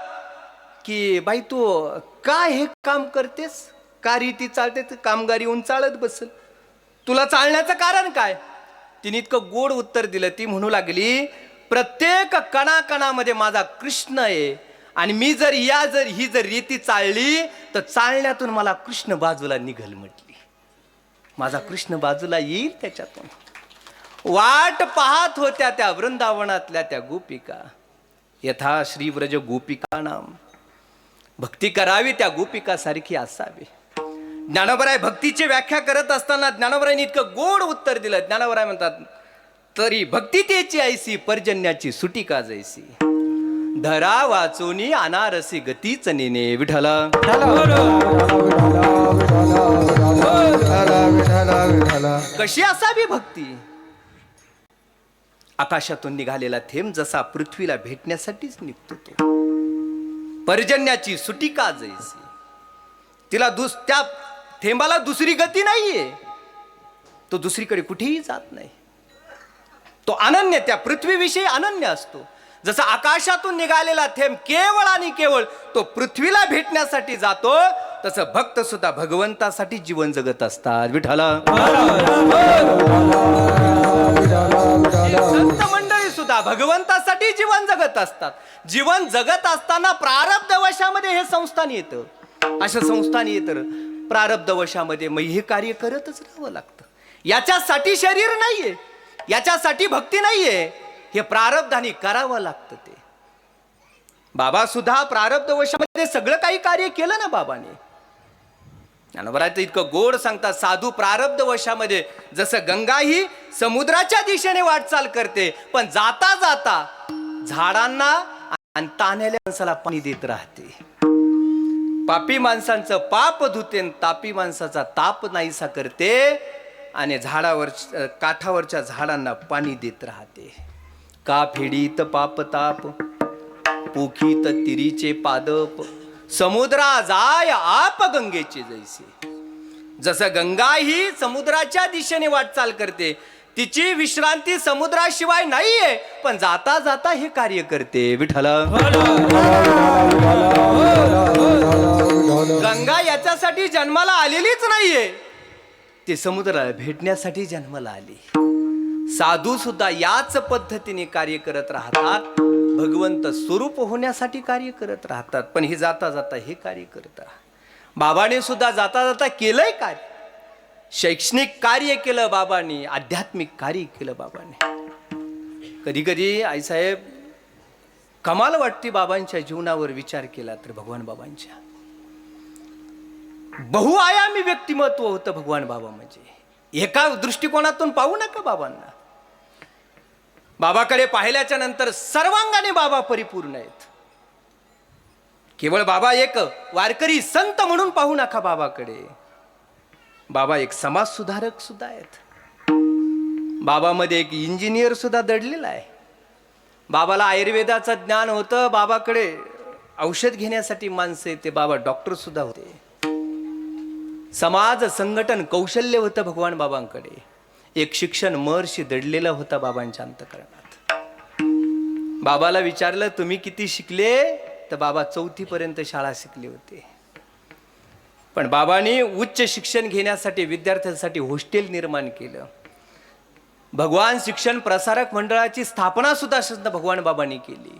की बाई तू काय हे काम करतेस, का रीती चालते, कामगार येऊन चालत बसल, तुला चालण्याचं कारण काय? तिने इतकं गोड उत्तर दिलं. ती म्हणू लागली, प्रत्येक कणाकणामध्ये माझा कृष्ण आहे आणि मी जर ही जर रीती चालली तर चालण्यातून मला कृष्ण बाजूला निघल म्हटली. माझा कृष्ण बाजूला येईल त्याच्यातून. वाट पाहत होत्या त्या वृंदावनातल्या त्या गोपिका. यथा श्रीव्रज गोपिका नाम. भक्ती करावी त्या गोपिका सारखी असावी. ज्ञानोबराय भक्तीची व्याख्या करत असताना ज्ञानोबरायने इतकं गोड उत्तर दिलं. ज्ञानोबराय म्हणतात, तरी भक्ती तेची ऐसी पर्जन्याची सुटी का जैसी. धरा वाचोनी अनारसी गतीच नेने. विठ्ठल कशी असावी भक्ती. आकाशातून निघालेला थेंब जसा पृथ्वीला भेटण्यासाठीच निघतो तो. पर्जन्याची सुटी का जैसी. तिला त्या थेंबाला दुसरी गती नाहीये. तो दुसरीकडे कुठेही जात नाही. तो अनन्य, त्या पृथ्वीविषयी अनन्य असतो. जसा आकाशातून निघालेला थेंब केवळ आणि केवळ तो पृथ्वीला भेटण्यासाठी जातो, तसं भक्त सुद्धा भगवंतासाठी जीवन जगत असतात. विठ्ठला संत मंडळी सुद्धा भगवंतासाठी जीवन जगत असतात. जीवन जगत असताना प्रारब्ध वशामध्ये हे संस्थान येतं. अशा संस्थान येतं प्रारब्ध वशामध्ये. मग हे कार्य करतच राहावं लागतं. याच्यासाठी शरीर नाहीये, याच्यासाठी भक्ती नाहीये. हे प्रारब्धाने करावं लागतं. ते बाबा सुद्धा प्रारब्ध वशामध्ये सगळं काही कार्य केलं ना बाबाने. ज्ञानोबराय इतकं गोड सांगतात, साधू प्रारब्ध वशामध्ये जसं गंगा ही समुद्राच्या दिशेने वाटचाल करते, पण जाता जाता झाडांना आणि तान्हेल्या माणसाला पाणी देत राहते. पापी माणसांचं पाप धुते, तापी माणसाचा ताप नाहीसा करते आणि झाडावर काठावरच्या झाडांना पाणी देत राहते. का फेडीत पाप ताप पोखीत तिरीचे पादप. समुद्रा जाय आप गंगेचे जैसे. जसं गंगा ही समुद्राच्या दिशेने वाटचाल करते, तिची विश्रांती समुद्राशिवाय नाहीये, पण जाता जाता हे कार्य करते. विठ्ठल गंगा याच्यासाठी जन्माला आलेलीच नाहीये, ते समुद्राला भेटण्यासाठी जन्माला आली. साधू सुद्धा याच पद्धतीने कार्य करत राहतात. भगवंत स्वरूप होण्यासाठी कार्य करत राहतात. पण हे जाता जाता हे कार्य करतात. बाबाने सुद्धा जाता जाता केलंय कार्य. शैक्षणिक कार्य केलं बाबांनी, आध्यात्मिक कार्य केलं बाबांनी. कधी कधी आईसाहेब कमाल वाटते बाबांच्या जीवनावर विचार केला तर. भगवान बाबांच्या बहुआयामी व्यक्तिमत्व होतं भगवान बाबा. म्हणजे एका दृष्टिकोनातून पाहू नका बाबांना. बाबाकडे पाहिल्याच्या नंतर सर्वांगाने बाबा परिपूर्ण आहेत. केवळ बाबा एक वारकरी संत म्हणून पाहू नका बाबाकडे. बाबा एक समाज सुधारक सुद्धा आहेत. बाबामध्ये एक इंजिनियर सुद्धा दडलेला आहे. बाबाला आयुर्वेदाचं ज्ञान होतं. बाबाकडे औषध घेण्यासाठी माणसं येते. बाबा डॉक्टर सुद्धा होते. समाज संघटन कौशल्य होतं भगवान बाबांकडे. एक शिक्षण महर्षी दडलेला होता बाबांच्या अंतःकरणात. बाबाला विचारलं तुम्ही किती शिकले, तर बाबा 4थी पर्यंत शाळा शिकले होते. पण बाबांनी उच्च शिक्षण घेण्यासाठी विद्यार्थ्यांसाठी हॉस्टेल निर्माण केलं. भगवान शिक्षण प्रसारक मंडळाची स्थापना सुद्धा भगवान बाबांनी केली.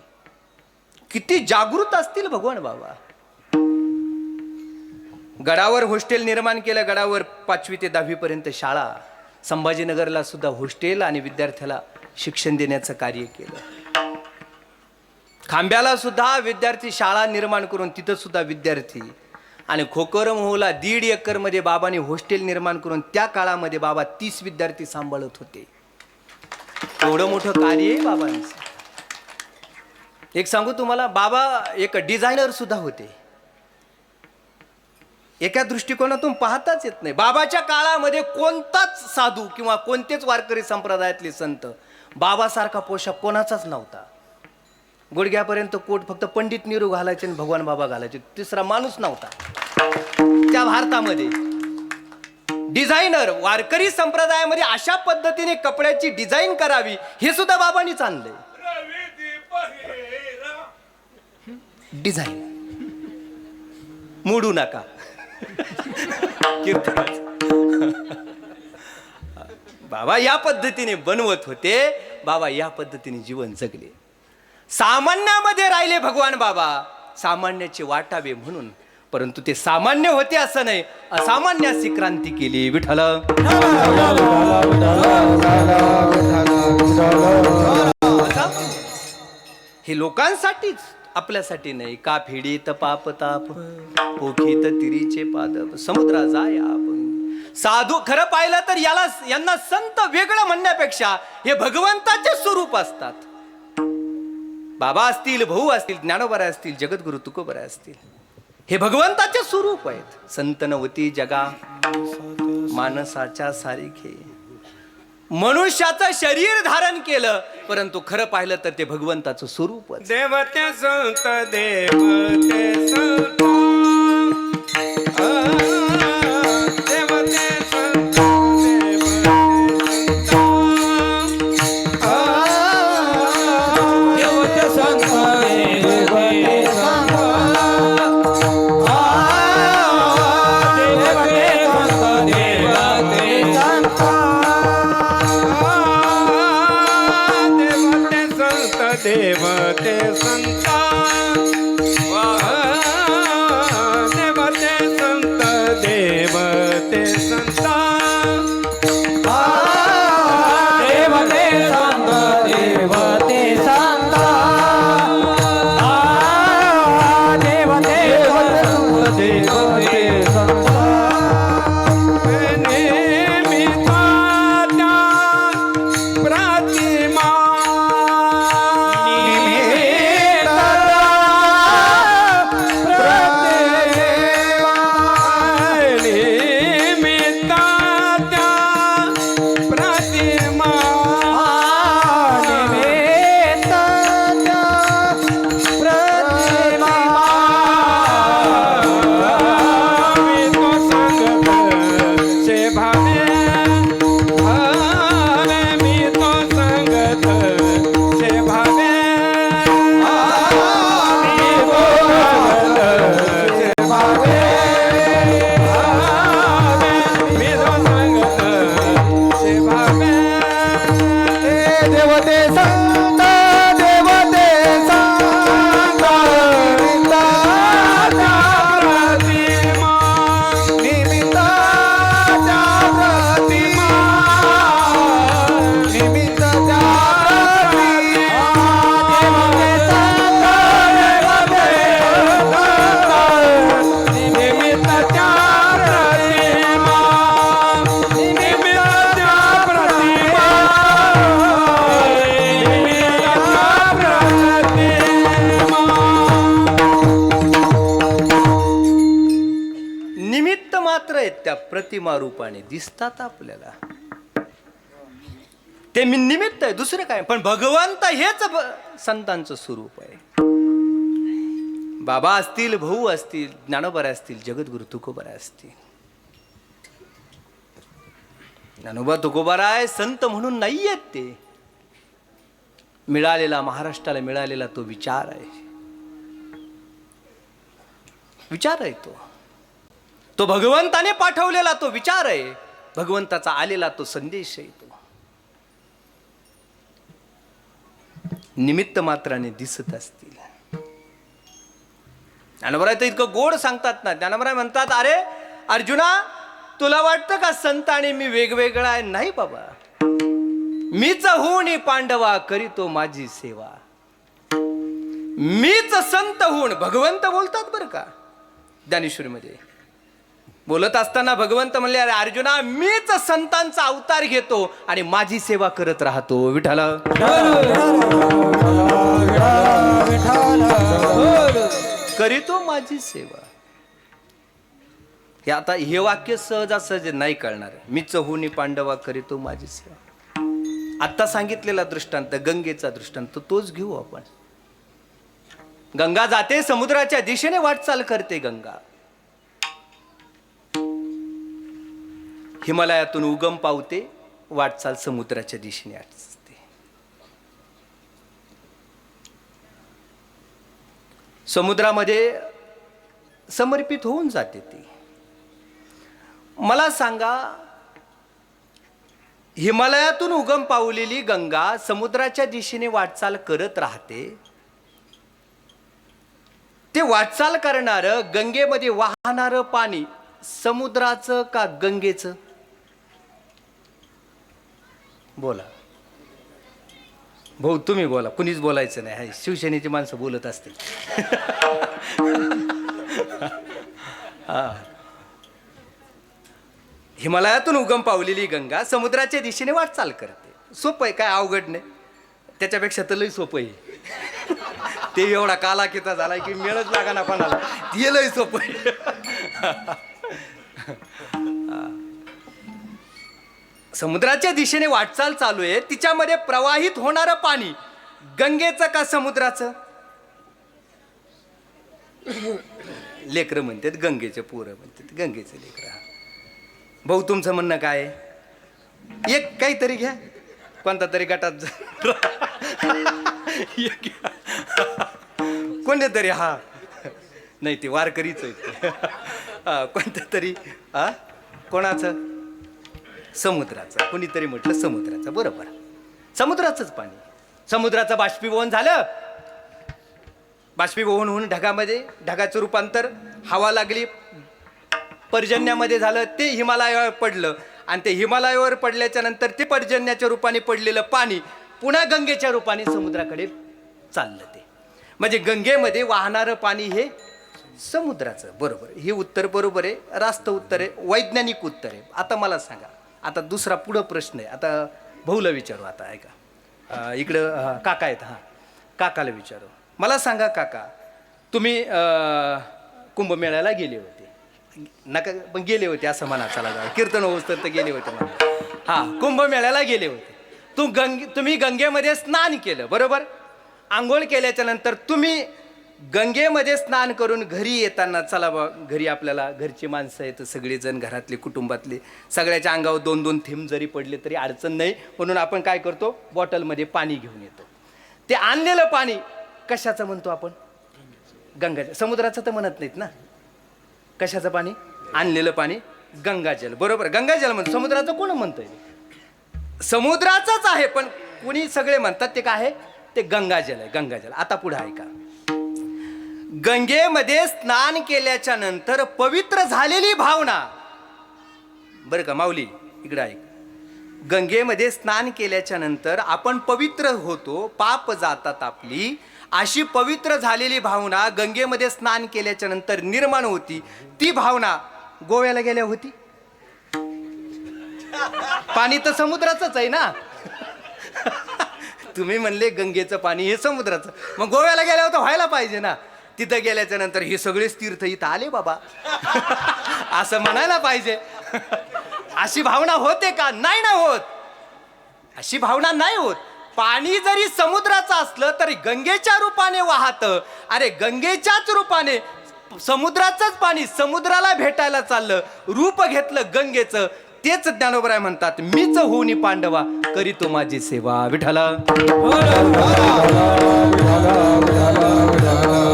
किती जागृत असतील भगवान बाबा. गडावर हॉस्टेल निर्माण केलं. गडावर 5वी ते 10वी पर्यंत शाळा. संभाजीनगरला सुद्धा हॉस्टेल आणि विद्यार्थ्याला शिक्षण देण्याचं कार्य केलं. खांब्याला सुद्धा विद्यार्थी शाळा निर्माण करून तिथं सुद्धा विद्यार्थी. आणि खोकरमोहला 1.5 एकरमध्ये बाबांनी हॉस्टेल निर्माण करून त्या काळामध्ये बाबा 30 विद्यार्थी सांभाळत होते. एवढं मोठं कार्य आहे बाबांचं. एक सांगू तुम्हाला, बाबा एक डिझायनर सुद्धा होते. एका दृष्टिकोनातून पाहताच येत नाही. बाबाच्या काळामध्ये कोणताच साधू किंवा कोणतेच वारकरी संप्रदायातले संत बाबासारखा पोशाख कोणाचाच नव्हता. गुडघ्यापर्यंत कोट फक्त पंडित निरू घालायचे आणि भगवान बाबा घालायचे. तिसरा माणूस नव्हता त्या भारतामध्ये. डिझायनर वारकरी संप्रदायामध्ये अशा पद्धतीने कपड्याची डिझाईन करावी हे सुद्धा बाबांनीच आणलंय. डिझाईन मोडू नका. बाबा या पद्धतीने बनवत होते. बाबा या पद्धतीने जीवन जगले. सामान्यामध्ये राहिले भगवान बाबा. सामान्याचे वाटावे म्हणून. परंतु ते सामान्य होते असं नाही, असामान्याची क्रांती केली विठ्ठल. हे लोकांसाठीच, आपल्यासाठी नाही. का फेडीत पाप ताप पोखीत तिरीचे पादप समुद्रा जाय आपण. साधू खरं पाहिलं तर यांना संत वेगळं म्हणण्यापेक्षा हे भगवंताचे स्वरूप असतात. बाबा असतील, भाऊ असतील, ज्ञानोबा असतील, जगद्गुरु तुकोबा असतील, हे भगवंताचे स्वरूप आहेत. संत नवती जगा मानसाच्या सारिखे. मनुष्याचं शरीर धारण केलं, परंतु खरं पाहिलं तर ते भगवंताचं स्वरूप. देवते संत देवते संत देवते संत देवते संत देवते संता देवते संत देवते संता देवते संत देवते संता देवते संत देवते संता नेमिता प्रतिमा प्रतिमा रूपाने दिसतात आपल्याला. ते निमित्त आहे, दुसरं काय. पण भगवंत हेच संतांचं स्वरूप आहे. बाबा असतील, भाऊ असतील, ज्ञानोबा असतील, जगद्गुरु तुकोबा असतील. ज्ञानोबा तुकोबाराय संत म्हणून नाही आहेत ते. मिळालेला, महाराष्ट्राला मिळालेला तो विचार आहे. विचार आहे तो भगवंताने पाठवलेला तो विचार आहे. भगवंताचा आलेला तो संदेश आहे. तो निमित्त मात्राने दिसत असतील. ज्ञानोबराय तर इतकं गोड सांगतात ना. ज्ञानोबराय म्हणतात, अरे अर्जुना, तुला वाटतं का संत आणि मी वेगवेगळा आहे? नाही बाबा, मीच होऊन पांडवा करीतो माझी सेवा. मीच संत होऊन, भगवंत बोलतात बरं का ज्ञानेश्वरीमध्ये. बोलत असताना भगवंत म्हणले, अरे अर्जुना, मीच संतांचा अवतार घेतो आणि माझी सेवा करत राहतो. विठ्ठला करीतो माझी सेवा. हे आता हे वाक्य सहजासहज नाही कळणार. मीच होऊन पांडवा करीतो माझी सेवा. आता सांगितलेला दृष्टांत, गंगेचा दृष्टांत, तोच घेऊ आपण. गंगा जाते, समुद्राच्या दिशेने वाटचाल करते. गंगा हिमालयातून उगम पावते, वाटचाल समुद्राच्या दिशेने असते. समुद्रामध्ये समर्पित होऊन जाते ती. मला सांगा, हिमालयातून उगम पावलेली गंगा समुद्राच्या दिशेने वाटचाल करत राहते. ते वाटचाल करणारं गंगेमध्ये वाहणारं पाणी समुद्राचं का गंगेचं? बोला भाऊ, तुम्ही बोला, कुणीच बोलायचं नाही. शिवसेनेची माणसं बोलत असतील. हिमालयातून उगम पावलेली गंगा समुद्राच्या दिशेने वाटचाल करते. सोपं आहे, काय अवघड नाही. त्याच्यापेक्षा तर लई सोपं आहे. ते एवढा काला किता झाला की मेळच लागा ना कोणाला. ते लई सोपं आहे. समुद्राच्या दिशेने वाटचाल चालू आहे, तिच्यामध्ये प्रवाहित होणारं पाणी गंगेचं का समुद्राचं? लेकरं म्हणतात गंगेचे, पोरं म्हणतात गंगेचं लेकरं. भाऊ, तुमचं म्हणणं काय आहे? एक काहीतरी घ्या, कोणता तरी गटात कोणत्या तरी. हा नाही, ते वारकरीच आहे. कोणत्या तरी. हा कोणाचं? समुद्राचं. कोणीतरी म्हटलं समुद्राचं. बरोबर, समुद्राचंच पाणी. समुद्राचं बाष्पीभवन झालं, बाष्पीभवन होऊन ढगामध्ये, ढगाचं रूपांतर हवा लागली, पर्जन्यामध्ये झालं, ते हिमालयावर पडलं, आणि ते हिमालयावर पडल्याच्या नंतर ते पर्जन्याच्या रूपाने पडलेलं पाणी पुन्हा गंगेच्या रूपाने समुद्राकडे चाललं. ते म्हणजे गंगेमध्ये वाहणारं पाणी हे समुद्राचं. बरोबर, हे उत्तर बरोबर आहे, रास्त उत्तर आहे, वैज्ञानिक उत्तर आहे. आता मला सांगा, आता दुसरा पुढं प्रश्न आहे. आता भाऊला विचारू. आता ऐका, इकडं काका आहेत. हां, काकाला विचारू. मला सांगा काका, तुम्ही कुंभमेळ्याला गेले होते नका, पण गेले होते असं म्हणा, चला जा, कीर्तन होत तर गेले होते म्हणा. हां, कुंभमेळ्याला गेले होते. तुम्ही गंगेमध्ये स्नान केलं, बरोबर. आंघोळ केल्याच्या नंतर तुम्ही गंगेमध्ये स्नान करून घरी येताना, चला बा घरी आपल्याला घरची माणसं आहेत सगळेजण, घरातले कुटुंबातले, सगळ्याच्या अंगावर 2-2 थेंब जरी पडले तरी अडचण नाही, म्हणून आपण काय करतो, बॉटलमध्ये पाणी घेऊन येतो. ते आणलेलं पाणी कशाचं म्हणतो आपण? गंगाजल. समुद्राचं तर म्हणत नाहीत ना. कशाचं पाणी? आणलेलं पाणी गंगाजल. बरोबर, गंगाजल म्हणतो. समुद्राचं कोण म्हणतंय? समुद्राचंच आहे, पण कोणी सगळे म्हणतात ते काय आहे, ते गंगाजल आहे. गंगाजल. आता पुढे ऐका, गंगेमध्ये स्नान केल्याच्या नंतर पवित्र झालेली भावना, बरं का माऊली, इकडे ऐक. गंगेमध्ये स्नान केल्याच्या नंतर आपण पवित्र होतो, पाप जातात आपली, अशी पवित्र झालेली भावना गंगेमध्ये स्नान केल्याच्या नंतर निर्माण होती. ती भावना गोव्याला गेल्या होती. पाणी तर समुद्राचंच आहे ना. तुम्ही म्हणले गंगेचं पाणी हे समुद्राचं, मग गोव्याला गेल्यावर तर व्हायला पाहिजे ना. तिथं गेल्याच्या नंतर हे सगळेच तीर्थ इथं आले बाबा, असं म्हणायला पाहिजे. अशी भावना होते का? नाही ना होत. अशी भावना नाही होत. पाणी जरी समुद्राचं असलं तरी गंगेच्या रूपाने वाहतं. अरे गंगेच्याच रूपाने समुद्राचंच पाणी समुद्राला भेटायला चाललं, रूप घेतलं गंगेचं. तेच ज्ञानोबराय म्हणतात, मीच होऊनी पांडवा करीतो माझी सेवा विठ्ठला.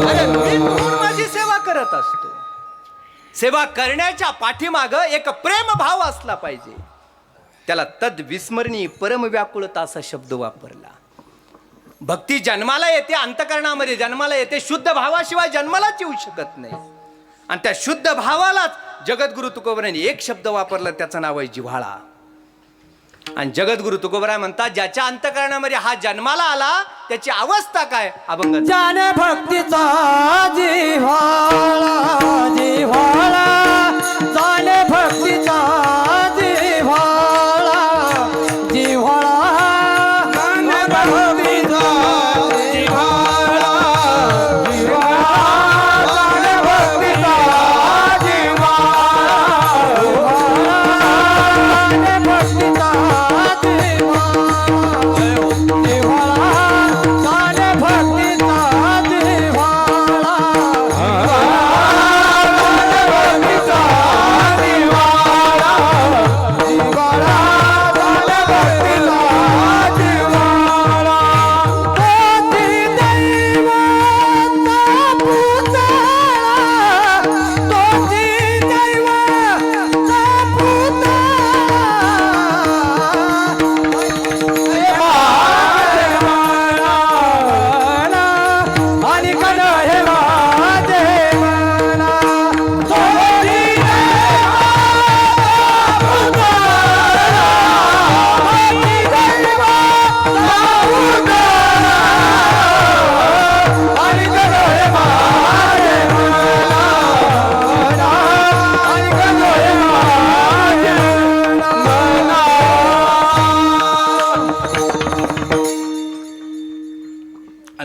अरे मी म्हणून माझी सेवा करत असतो. सेवा करण्याच्या पाठीमाग एक प्रेम भाव असला पाहिजे. त्याला तद विस्मरणी परम व्याकुळता असा शब्द वापरला. भक्ती जन्माला येते, अंतकरणामध्ये जन्माला येते, शुद्ध भावाशिवाय जन्मालाच येऊ शकत नाही. आणि त्या शुद्ध भावालाच जगद्गुरु तुकोबरायांनी एक शब्द वापरला, त्याचं नाव आहे जिव्हाळा. आणि जगद्गुरु तुकोबराय म्हणतात, ज्याच्या अंतकरणामध्ये हा जन्माला आला त्याची अवस्था काय? अभंग. ज्ञान भक्तीचा जिव्हाळा, जिव्हाळा, ज्ञान भक्तीचा जिव्हाळा, जिव्हाळा, ज्ञान भक्तीचा जिव्हाळा, जिव्हाळा, ज्ञान भक्तीचा जिव्हाळा,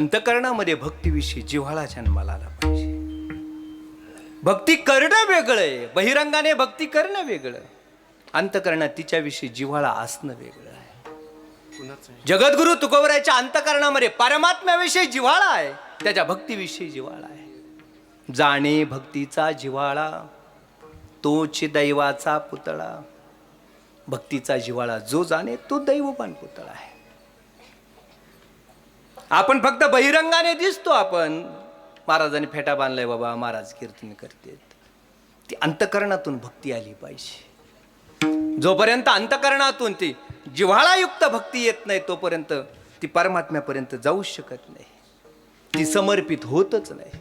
अंतकरणामध्ये भक्तीविषयी जिव्हाळा जन्माला आला पाहिजे. भक्ती करणं वेगळं आहे, बहिरंगाने भक्ती करणं वेगळं, अंतकरणात तिच्याविषयी जिव्हाळा असणं वेगळं आहे. जगद्गुरु तुकोबरायच्या अंतकरणामध्ये परमात्म्याविषयी जिव्हाळा आहे, त्याच्या भक्तीविषयी जिव्हाळा आहे. जाणे भक्तीचा जिव्हाळा तोच दैवाचा पुतळा. भक्तीचा जिव्हाळा जो जाणे तो दैवपान पुतळा आहे. आपण फक्त बहिरंगाने दिसतो, आपण महाराजांनी फेटा बांधलाय बाबा, महाराज कीर्तन करतेत. ती अंतकरणातून भक्ती आली पाहिजे. जोपर्यंत अंतकरणातून ती जिव्हाळायुक्त भक्ती येत नाही तोपर्यंत ती परमात्म्यापर्यंत जाऊ शकत नाही, ती समर्पित होतच नाही.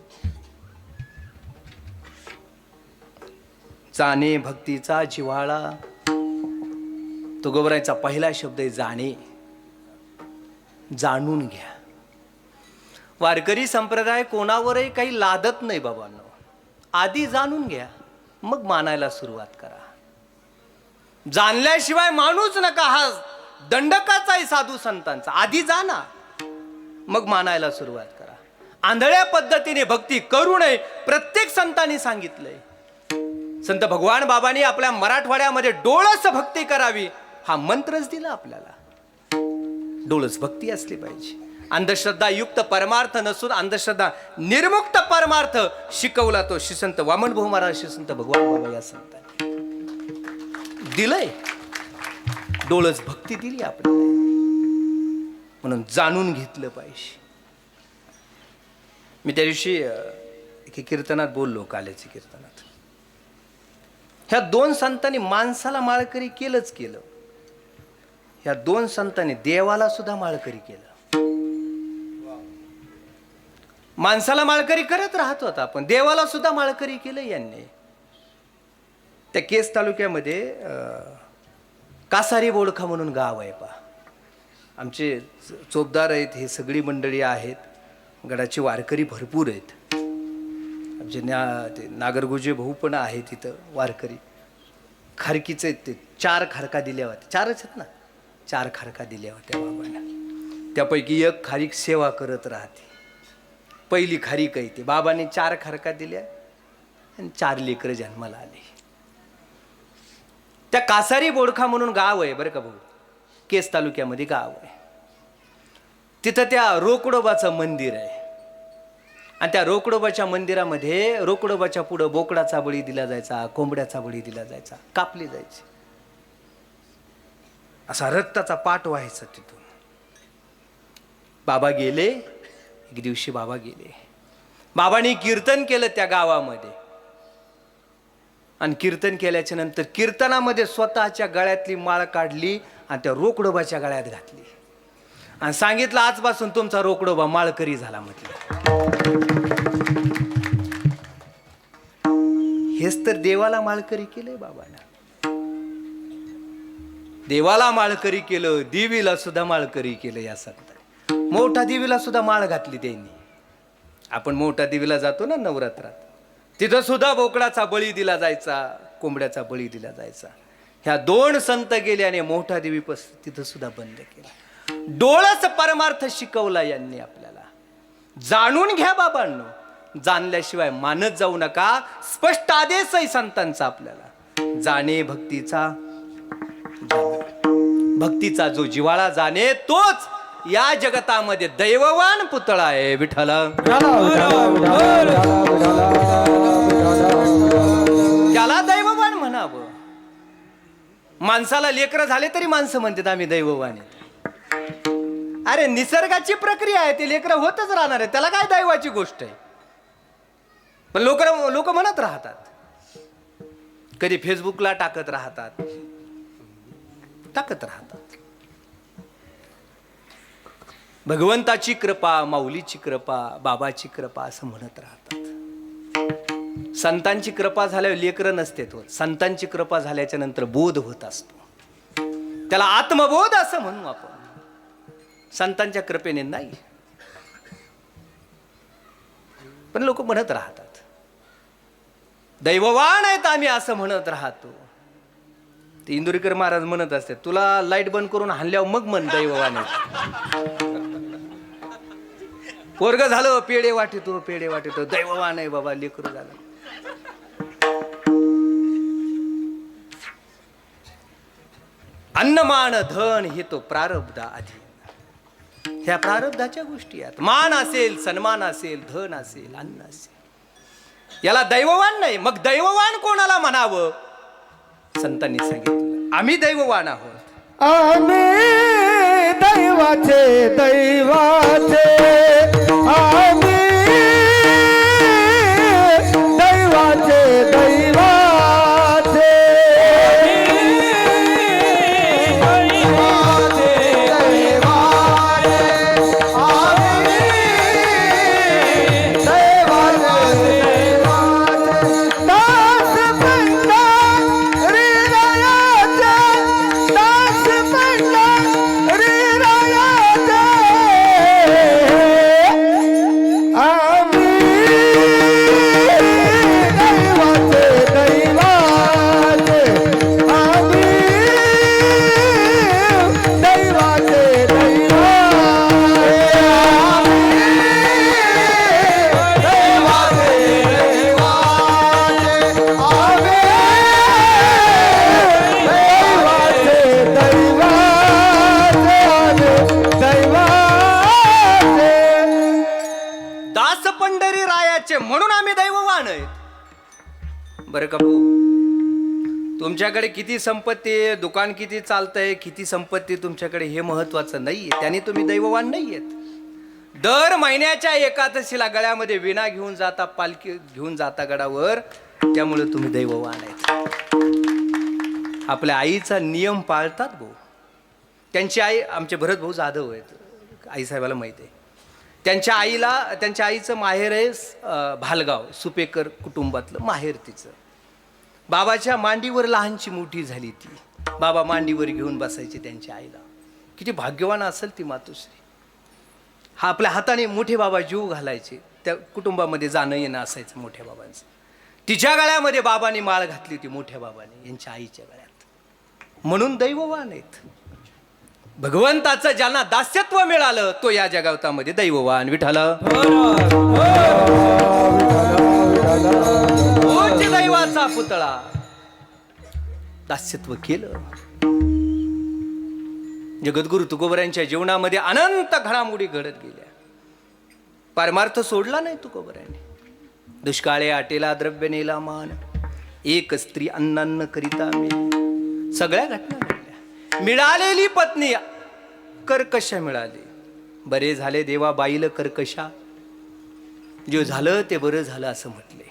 जाणे भक्तीचा जिव्हाळा, तुकोबरायचा पहिला शब्द आहे जाणे. जाणून घ्या. वारकरी संप्रदाय कोणावरही काही लादत नाही बाबांनो. आधी जाणून घ्या, मग मानायला सुरुवात करा. जाणल्याशिवाय मानूच नका. हा दंडकाचा आहे साधू संतांचा. आधी जाणा, मग मानायला सुरुवात करा. आंधळ्या पद्धतीने भक्ती करू नये प्रत्येक संतांनी सांगितलंय. संत भगवान बाबांनी आपल्या मराठवाड्यामध्ये डोळस भक्ती करावी हा मंत्रच दिला आपल्याला. डोळस भक्ती असली पाहिजे. अंधश्रद्धा युक्त परमार्थ नसून अंधश्रद्धा निर्मुक्त परमार्थ शिकवला तो श्री संत वामन भाऊ महाराज, श्री संत भगवान बाबा या संतांनी दिलंय. डोळस भक्ती दिली आपल्याला, म्हणून जाणून घेतलं पाहिजे. मी त्या दिवशी एके कीर्तनात बोललो, काल्याच्या कीर्तनात. ह्या दोन संतांनी माणसाला माळकरी केलंच केलं. ह्या दोन संतांनी देवाला सुद्धा माळकरी केलं. माणसाला माळकरी करत राहतो आता आपण, देवाला सुद्धा माळकरी केलं यांनी. त्या केस तालुक्यामध्ये कासारी बोडखा म्हणून गाव आहे पा. आमचे चोपदार आहेत, हे सगळी मंडळी आहेत. गडाचे वारकरी भरपूर आहेत. आमचे ते नागरगोजे भाऊ पण आहेत तिथं वारकरी. खारकीचे ते 4 खारका दिल्या होत्या. 4च आहेत ना, 4 खारका दिल्या होत्या बाबांना. त्यापैकी एक खारीक सेवा करत राहते. पहिली खारीक आहे ते. बाबांनी 4 खारका दिल्या आणि 4 लेकरं जन्माला आले. त्या कासारी बोडखा म्हणून गाव आहे बरं का भाऊ, केस तालुक्यामध्ये गाव आहे. तिथं त्या रोकडोबाचं मंदिर आहे. आणि त्या रोकडोबाच्या मंदिरामध्ये रोकडोबाच्या पुढं बोकडाचा बळी दिला जायचा, कोंबड्याचा बळी दिला जायचा, कापली जायची. असा रक्ताचा पाट व्हायचा तिथून. बाबा गेले. एक दिवशी बाबा गेले. बाबांनी कीर्तन केलं त्या गावामध्ये. आणि कीर्तन केल्याच्या नंतर कीर्तनामध्ये स्वतःच्या गळ्यातली माळ काढली आणि त्या रोकडोबाच्या गळ्यात घातली आणि सांगितलं, आजपासून तुमचा रोकडोबा माळकरी झाला. म्हटलं हेच तर देवाला माळकरी केलंय बाबांना. देवाला माळकरी केलं, देवीला सुद्धा माळकरी केलं. या संतांनी मोठा देवीला सुद्धा माळ घातली त्यांनी. आपण मोठा देवीला जातो ना नवरात्रात, तिथं सुद्धा बोकडाचा बळी दिला जायचा, कोंबड्याचा बळी दिला जायचा. ह्या 2 संत गेले आणि मोठा देवी तिथं सुद्धा बंद केला. डोळस परमार्थ शिकवला यांनी आपल्याला. जाणून घ्या बाबांनो, जाणल्याशिवाय मानत जाऊ नका. स्पष्ट आदेश आहे संतांचा आपल्याला. जाणे भक्तीचा, भक्तीचा जो जिव्हाळा जाणे तोच या जगतामध्ये दैववान पुतळा आहे. विठ्ठल त्याला दैववान म्हणावं. माणसाला लेकरं झाले तरी माणसं म्हणतात आम्ही दैववान आहे. अरे निसर्गाची प्रक्रिया आहे, ते लेकरं होतच राहणार आहे. त्याला काय दैवाची गोष्ट आहे. पण लोक म्हणत राहतात, कधी फेसबुकला टाकत राहतात. भगवंताची कृपा, माऊलीची कृपा, बाबाची कृपा असं म्हणत राहतात. संतांची कृपा झाल्यावर लेकरं नसतेत होत. संतांची कृपा झाल्याच्या नंतर बोध होत असतो. त्याला आत्मबोध असं म्हणू आपण. संतांच्या कृपेने नाही. पण लोक म्हणत राहतात दैववान आहेत आम्ही असं म्हणत राहतो. ते इंदुरीकर महाराज म्हणत असतात, तुला लाईट बंद करून हाणल्यावर मग मन दैववान आहे. पोरग झालं पेढे वाटतो दैववान आहे बाबा लेकरू झालं. अन्नमान धन हे तो प्रारब्ध आधी. ह्या प्रारब्धाच्या गोष्टी आहेत. मान असेल, सन्मान असेल, धन असेल, अन्न असेल, याला दैववान नाही. मग दैववान कोणाला म्हणावं? संतांनी सांगितलं आम्ही दैववान आहोत. आम्ही दैवाचे दैवाचे आम्ही दैवाचे दैवाचे म्हणून आम्ही दैववान आहेत. बरं का भाऊ, तुमच्याकडे किती संपत्ती आहे, दुकान किती चालतंय, किती संपत्ती तुमच्याकडे, हे महत्वाचं नाहीये. त्याने तुम्ही दैववान नाहीयेत. दर महिन्याच्या एकादशीला गळ्यामध्ये विणा घेऊन जाता, पालखी घेऊन जाता गडावर, त्यामुळे तुम्ही दैववान आहेत. आपल्या आईचा नियम पाळतात भाऊ. त्यांची आई, आमचे भरत भाऊ जाधव आहेत, आईसाहेबाला माहिती आहे. त्यांच्या आईचं माहेर आहे भालगाव, सुपेकर कुटुंबातलं माहेर तिचं. बाबाच्या मांडीवर लहानची मोठी झाली ती. बाबा मांडीवर घेऊन बसायचे त्यांच्या आईला. किती भाग्यवान असेल ती मातोश्री. हा आपल्या हाताने मोठे बाबा जीव घालायचे. त्या कुटुंबामध्ये जाणं येणं असायचं मोठ्या बाबांचं. तिच्या गळ्यामध्ये बाबांनी माळ घातली होती, मोठ्या बाबांनी यांच्या आईच्या गळ्यात. म्हणून दैववान आहेत. भगवंताचं ज्यांना दास्यत्व मिळालं तो या जगतामध्ये दैववान. विठ्ठल दैवाचा पुतळा दास्यत्व केलं. जगद्गुरु तुकोबरांच्या जीवनामध्ये अनंत घडामोडी घडत गेल्या. परमार्थ सोडला नाही तुकोबरांनी. दुष्काळे आटेला द्रव्य नेला मान, एक स्त्री अन्नान्न करिता मी. सगळ्या घटना घडल्या. मिळालेली पत्नी कर्कशा मिळाली. बरे झाले देवा बाईल कर्कशा, जे झालं ते बरं झालं असं म्हटले.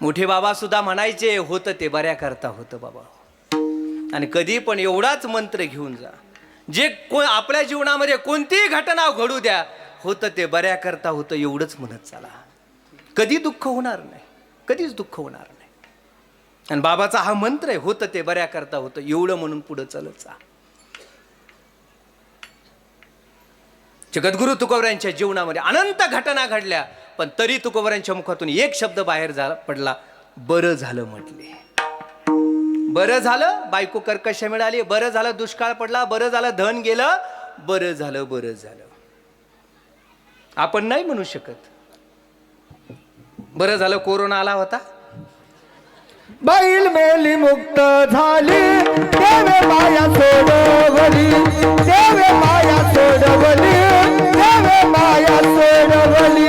मोठे बाबा सुद्धा म्हणायचे होतं ते बऱ्या करता होतं बाबा. आणि कधी पण एवढाच मंत्र घेऊन जा, जे आपल्या जीवनामध्ये कोणतीही घटना घडू द्या, होतं ते बऱ्या करता होतं एवढंच म्हणत चला. कधी दुःख होणार नाही, कधीच दुःख होणार नाही. आणि बाबाचा हा मंत्र आहे, होतं ते बऱ्या करता होतं एवढं म्हणून पुढं चालत जा. जगद्गुरु तुकोबरांच्या जीवनामध्ये अनंत घटना घडल्या, पण तरी तुकोबरांच्या मुखातून एक शब्द बाहेर पडला, बरं झालं म्हटले. बरं झालं, बायको कर्कश मिळाली, बरं झालं, दुष्काळ पडला, बरं झालं, धन गेलं, बरं झालं, बरं झालं. आपण नाही म्हणू शकत. बरं झालं कोरोना आला होता, बैल मेली मुक्त झाली, देवे माया सोडवली, देवे माया सोडवली, देवे माया सोडवली.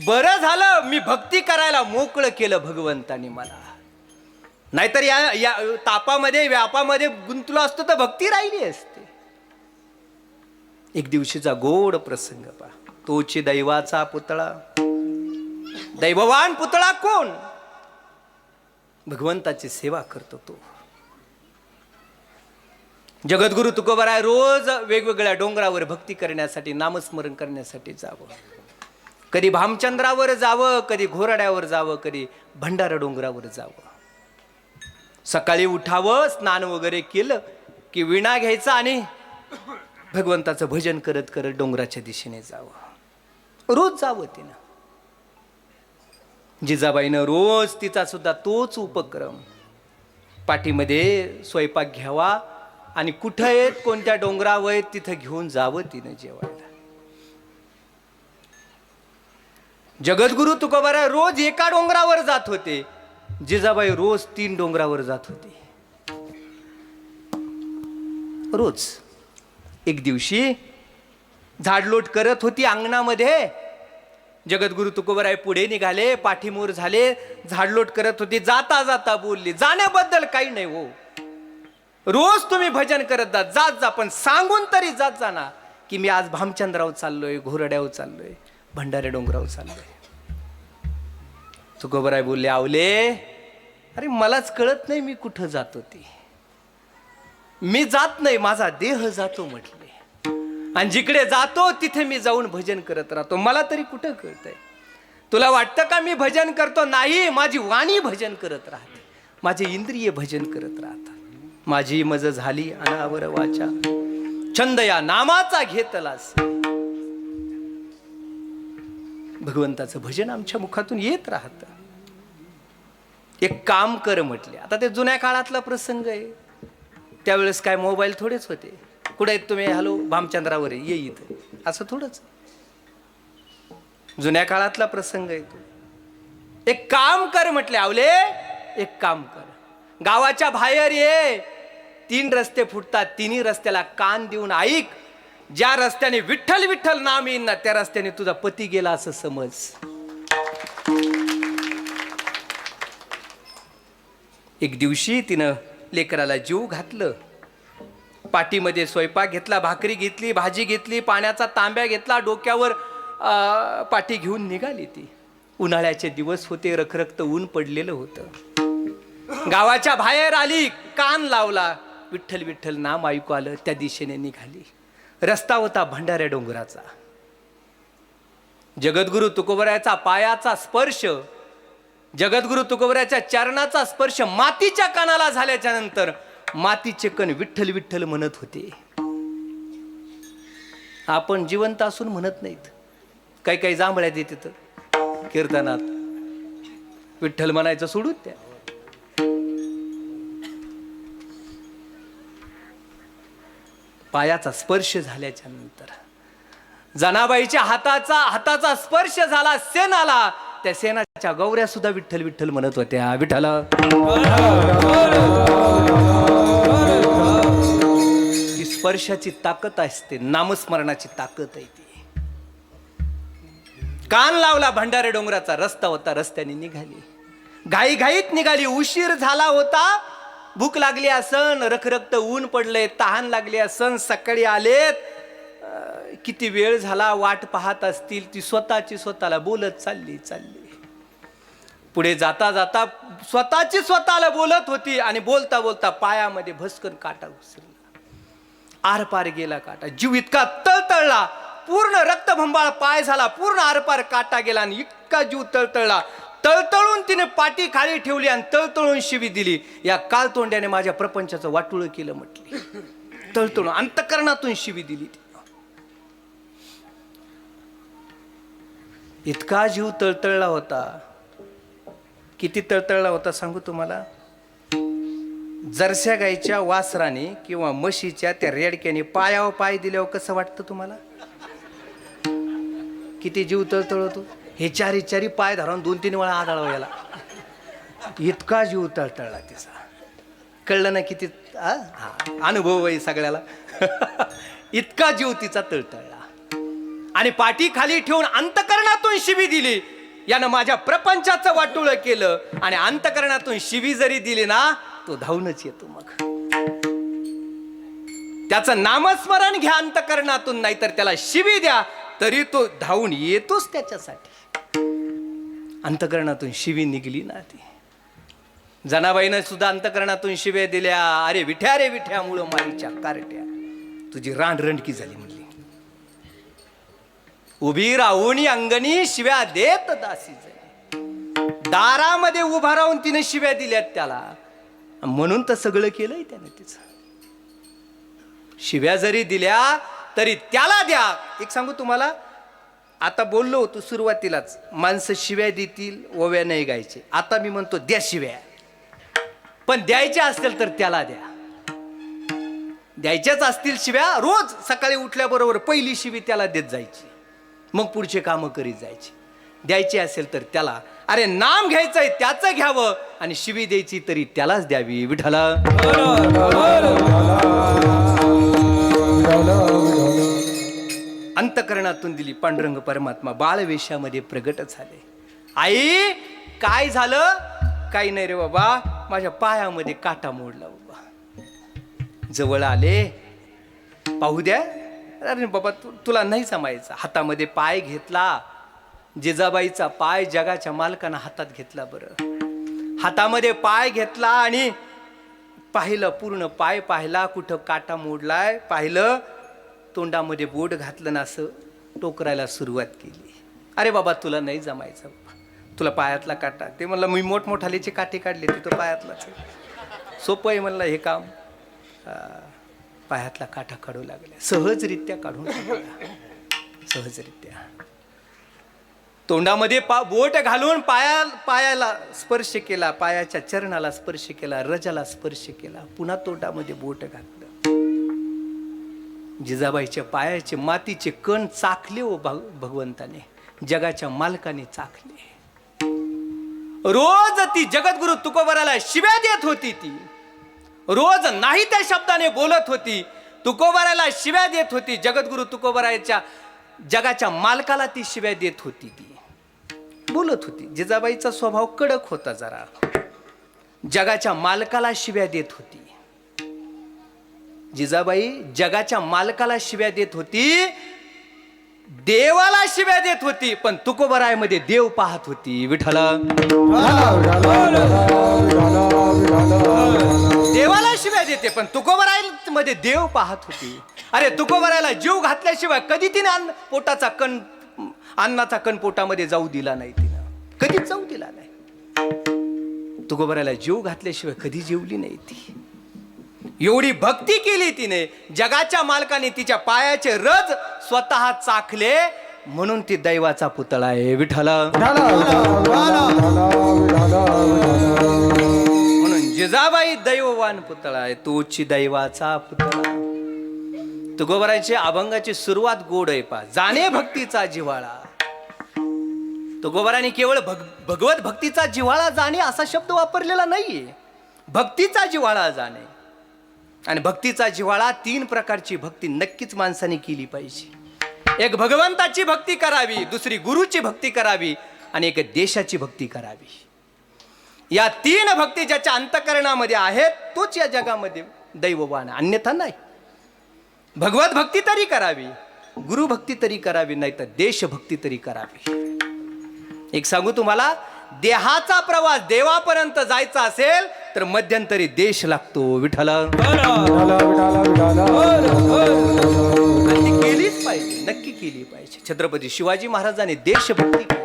बरं झालं मी भक्ती करायला मोकळं केलं भगवंतानी मला. नाहीतर या तापामध्ये व्यापामध्ये गुंतलो असतो तर भक्ती राहिली असते. एक दिवशीचा गोड प्रसंग पहा. तोची दैवाचा पुतळा. दैववान पुतळा कोण? भगवंताची सेवा करतो तो. जगद्गुरु तुकोबराय रोज वेगवेगळ्या डोंगरावर भक्ती करण्यासाठी, नामस्मरण करण्यासाठी जावं. कधी भामचंद्रावर जावं, कधी घोरड्यावर जावं, कधी भंडारा डोंगरावर जावं. सकाळी उठावं, स्नान वगैरे केलं की विणा घ्यायचा आणि भगवंताचं भजन करत करत डोंगराच्या दिशेने जावं. रोज जावं तिनं. जिजाबाईनं रोज तिचा सुद्धा तोच उपक्रम, पाठीमध्ये स्वयंपाक घ्यावा आणि कुठं आहेत, कोणत्या डोंगरावर आहेत, तिथं घेऊन जावं तिनं जेवायला. जगद्गुरु तुकोबाराय रोज एका डोंगरावर जात होते, जिजाबाई रोज 3 डोंगरावर जात होते. रोज. एक दिवशी झाडलोट करत होती अंगणामध्ये. जगद्गुरु तुकोबाराय पुढे निघाले, पाठीमोर झाले, झाडलोट करत होती. जाता जाता बोलली, जाण्याबद्दल काही नाही हो, रोज तुम्ही भजन करत जात जा, पण सांगून तरी जात जा ना की मी आज भामचंद्रावर चाललोय, घोरड्यावर चाललोय, भंडारे डोंगरावर चाललोय. तुकोबाराय बोलले, आवले अरे मलाच कळत नाही मी कुठं जात होती. मी जात नाही, माझा देह जातो म्हटले, आणि जिकडे जातो तिथे मी जाऊन भजन करत राहतो. मला तरी कुठं कळतंय? तुला वाटतं का मी भजन करतो? नाही, माझी वाणी भजन करत राहते, माझे इंद्रिय भजन करत राहतात. माझी मज झाली अनावर वाचा, छंद या नामाचा घेतलास. भगवंताचं भजन आमच्या मुखातून येत राहतं. एक काम कर म्हटले. आता ते जुन्या काळातला प्रसंग आहे. त्यावेळेस काय मोबाईल थोडेच होते. कुठे आहेत तुम्ही? हॅलो, भामचंद्रावर ये इथं, असं थोडंच. जुन्या काळातला प्रसंग आहे तो. एक काम कर म्हटले, आवले एक काम कर, गावाच्या बाहेर ये, 3 रस्ते फुटतात, 3 रस्त्याला कान देऊन ऐक. ज्या रस्त्याने विठ्ठल विठ्ठल नाम येईन ना, त्या रस्त्याने तुझा पती गेला असं समज. एक दिवशी तिनं लेकराला जीव घातलं. पाठीमध्ये स्वयंपाक घेतला, भाकरी घेतली, भाजी घेतली, पाण्याचा तांब्या घेतला, डोक्यावर पाठी घेऊन निघाली ती. उन्हाळ्याचे दिवस होते, रखरखत ऊन पडलेलं होतं. गावाच्या बाहेर आली, कान लावला, विठ्ठल विठ्ठल नाम ऐकू आलं, त्या दिशेने निघाली. रस्ता होता भंडाऱ्या डोंगराचा. जगद्गुरु तुकोबरायाचा पायाचा स्पर्श, जगद्गुरु तुकोबरायाच्या चरणाचा स्पर्श मातीच्या कानाला झाल्याच्या नंतर मातीचे कण विठ्ठल विठ्ठल म्हणत होते. आपण जिवंत असून म्हणत नाहीत. काही काही जांभळ्या देते तर कीर्तनात विठ्ठल म्हणायचं सोडून द्या. पायाचा स्पर्श झाल्याच्या नंतर जनाबाईच्या हाताचा स्पर्श झाला, सेनाला. त्या सेनाच्या गौऱ्या सुद्धा विठ्ठल विठ्ठल म्हणत होत्या. विठ्ठल ती स्पर्शाची ताकद असते, नामस्मरणाची ताकद आहे ती. कान लावला, भंडारे डोंगराचा रस्ता होता, रस्त्याने निघाली. घाईघाईत निघाली, उशीर झाला होता. भूक लागली असन, रखरखत ऊन पडलंय, तहान लागली असन, सकाळी आलेत, किती वेळ झाला वाट पाहत असतील. ती स्वतःला बोलत चालली. पुढे जाता जाता स्वतःला बोलत होती, आणि बोलता बोलता पायामध्ये भस्कन काटा घुसरला. आरपार गेला काटा. जीव इतका तळतळला, पूर्ण रक्तभंबाळ पाय झाला, पूर्ण आरपार काटा गेला, आणि इतका जीव तळतळला. तळतळून तिने पाठी खाली ठेवली आणि तळतळून शिवी दिली, या काळतोंड्याने माझ्या प्रपंचाचं वाटुळं केलं म्हटली. तळतळून अंतकरणातून शिवी दिली. इतका जीव तळतळला होता. किती तळतळला होता सांगू तुम्हाला? जरशा गाईच्या वासराने किंवा म्हशीच्या त्या रेडक्याने पायावर पाय दिल्यावर कसं वाटतं तुम्हाला? किती जीव तळतळतो. हे चारी पाय धरून 2-3 वेळा आदळावं याला, इतका जीव तळतळला तिचा. कळलं ना किती? अनुभव आहे सगळ्याला. इतका जीव तिचा तळतळला, आणि पाठी खाली ठेवून अंतकरणातून शिवी दिली. यानं माझ्या प्रपंचाचं वाटोळं केलं. आणि अंतकरणातून शिवी जरी दिली ना, तो धावूनच येतो. मग त्याचं नामस्मरण घ्या अंतकरणातून, नाही तर त्याला शिवी द्या, तरी तो धावून येतोच त्याच्यासाठी. अंतकरणातून शिवी निघली ना ती. जनाबाईनं सुद्धा अंतकरणातून शिव्या दिल्या. अरे विठ्या रे विठ्या, मुळ माईच्या कारट्या, तुझी रांडरणकी झाली म्हणली. उभी राहून अंगणी शिव्या देत दासी झाली. दारामध्ये उभा राहून तिने शिव्या दिल्यात त्याला, म्हणून तर सगळं केलंय त्याने तिचं. शिव्या जरी दिल्या तरी त्याला द्या. एक सांगू तुम्हाला, आता बोललो होतो सुरुवातीलाच, माणसं शिव्या देतील, ओव्या नाही गायचे. आता मी म्हणतो द्या शिव्या, पण द्यायच्या असतील तर त्याला द्या. द्यायच्याच असतील शिव्या, रोज सकाळी उठल्याबरोबर पहिली शिवी त्याला देत जायची, मग पुढचे कामं करीत जायची. द्यायची असेल तर त्याला, अरे नाम घ्यायचंय त्याचं घ्यावं आणि शिवी द्यायची तरी त्यालाच द्यावी. विठ्ठला अंतकरणातून दिली पांडुरंग परमात्मा बाळवेशामध्ये प्रगट झाले. आई काय झालं? काही नाही रे बाबा, माझ्या पायामध्ये काटा मोडला बाबा. जवळ आले, पाहू द्या. अरे बाबा तुला नाही जमायचं. हातामध्ये पाय घेतला, जिजाबाईचा पाय जगाच्या मालकानं हातात घेतला. बरं, हातामध्ये पाय घेतला आणि पाहिलं, पूर्ण पाय पाहिला, कुठं काटा मोडलाय पाहिलं, तोंडामध्ये बोट घातलं ना असं टोकरायला सुरुवात केली. अरे बाबा तुला नाही जमायचं, तुला पायातला काटा. ते म्हणलं मी मोठमोठालीचे काटे काढले, तिथं पायातलाच सोपं आहे म्हणलं हे काम. पायातला काटा काढू लागले, सहजरित्या काढून टाकला, सहजरित्या. तोंडामध्ये बोट घालून पायाला स्पर्श केला, पायाच्या चरणाला स्पर्श केला, रजाला स्पर्श केला, पुन्हा तोंडामध्ये बोट घातलं. जिजाबाईच्या पायाचे मातीचे कण चाखले हो भगवंताने, जगाच्या मालकाने चाखले. रोज ती जगद्गुरु तुकोबाराला शिव्या देत होती. ती रोज नाही त्या शब्दाने बोलत होती, तुकोबाराला शिव्या देत होती. जगद्गुरु तुकोबाराच्या जगाच्या मालकाला ती शिव्या देत होती, ती बोलत होती. जिजाबाईचा स्वभाव कडक होता जरा, जगाच्या मालकाला शिव्या देत होती. जिजाबाई जगाच्या मालकाला शिव्या देत होती, देवाला शिव्या देत होती, पण तुकोबारायमध्ये देव पाहत होती. विठ्ठला देवाला शिव्या देते पण तुकोबारायमध्ये देव पाहत होती. अरे तुकोबारायला जीव घातल्याशिवाय कधी तिने पोटाचा कण, अन्नाचा कण पोटामध्ये जाऊ दिला नाही, तिनं कधीच जाऊ दिला नाही. तुकोबारायला जीव घातल्याशिवाय कधी जेवली नाही ती. एवढी भक्ती केली तिने, जगाच्या मालकाने तिच्या पायाचे रज स्वतः चाखले, म्हणून ती दैवाचा पुतळा आहे. विठ्ठला म्हणून जिजाबाई दैववान पुतळा आहे, तोची दैवाचा पुतळा. तुकोबारायची अभंगाची सुरुवात गोड आहे पा, जाणे भक्तीचा जिव्हाळा. तुकोबाराने केवळ भगवत भक्तीचा जिव्हाळा जाणे असा शब्द वापरलेला नाहीये, भक्तीचा जिव्हाळा जाणे. आणि भक्तीचा जिव्हाळा, 3 प्रकारची भक्ती नक्कीच माणसाने केली पाहिजे. एक भगवंताची भक्ती करावी, दुसरी गुरुची भक्ती करावी आणि एक देशाची भक्ती करावी. या 3 भक्ती ज्याच्या अंतकरणामध्ये आहेत तोच या जगामध्ये दैववान, अन्यथा नाही. भगवत भक्ती तरी करावी, गुरु भक्ती तरी करावी, नाही तर देशभक्ती तरी करावी. एक सांगू तुम्हाला, देहाचा प्रवास देवापर्यंत जायचा असेल तर मध्यंतरी देश लागतो. विठ्ठला केलीच पाहिजे, नक्की केली पाहिजे. छत्रपती शिवाजी महाराजांनी देशभक्ती केली.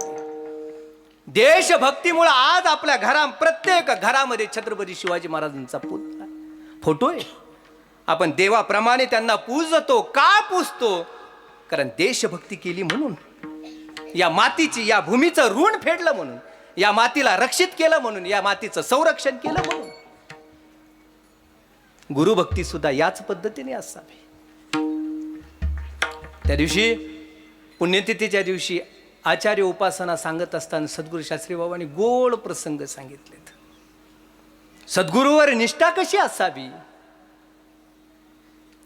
देशभक्तीमुळे आज आपल्या प्रत्येक घरामध्ये छत्रपती शिवाजी महाराजांचा फोटो आहे. आपण देवाप्रमाणे त्यांना पूजतो. का पूजतो? कारण देशभक्ती केली म्हणून, या मातीची, या भूमीचं ऋण फेडलं म्हणून, या मातीला रक्षित केलं म्हणून, या मातीचं संरक्षण केलं म्हणून. गुरुभक्ती सुद्धा याच पद्धतीने असावी. त्या दिवशी पुण्यतिथीच्या दिवशी आचार्य उपासना सांगत असताना सद्गुरू शास्त्री बाबांनी गोड प्रसंग सांगितलेत. सद्गुरूवर निष्ठा कशी असावी.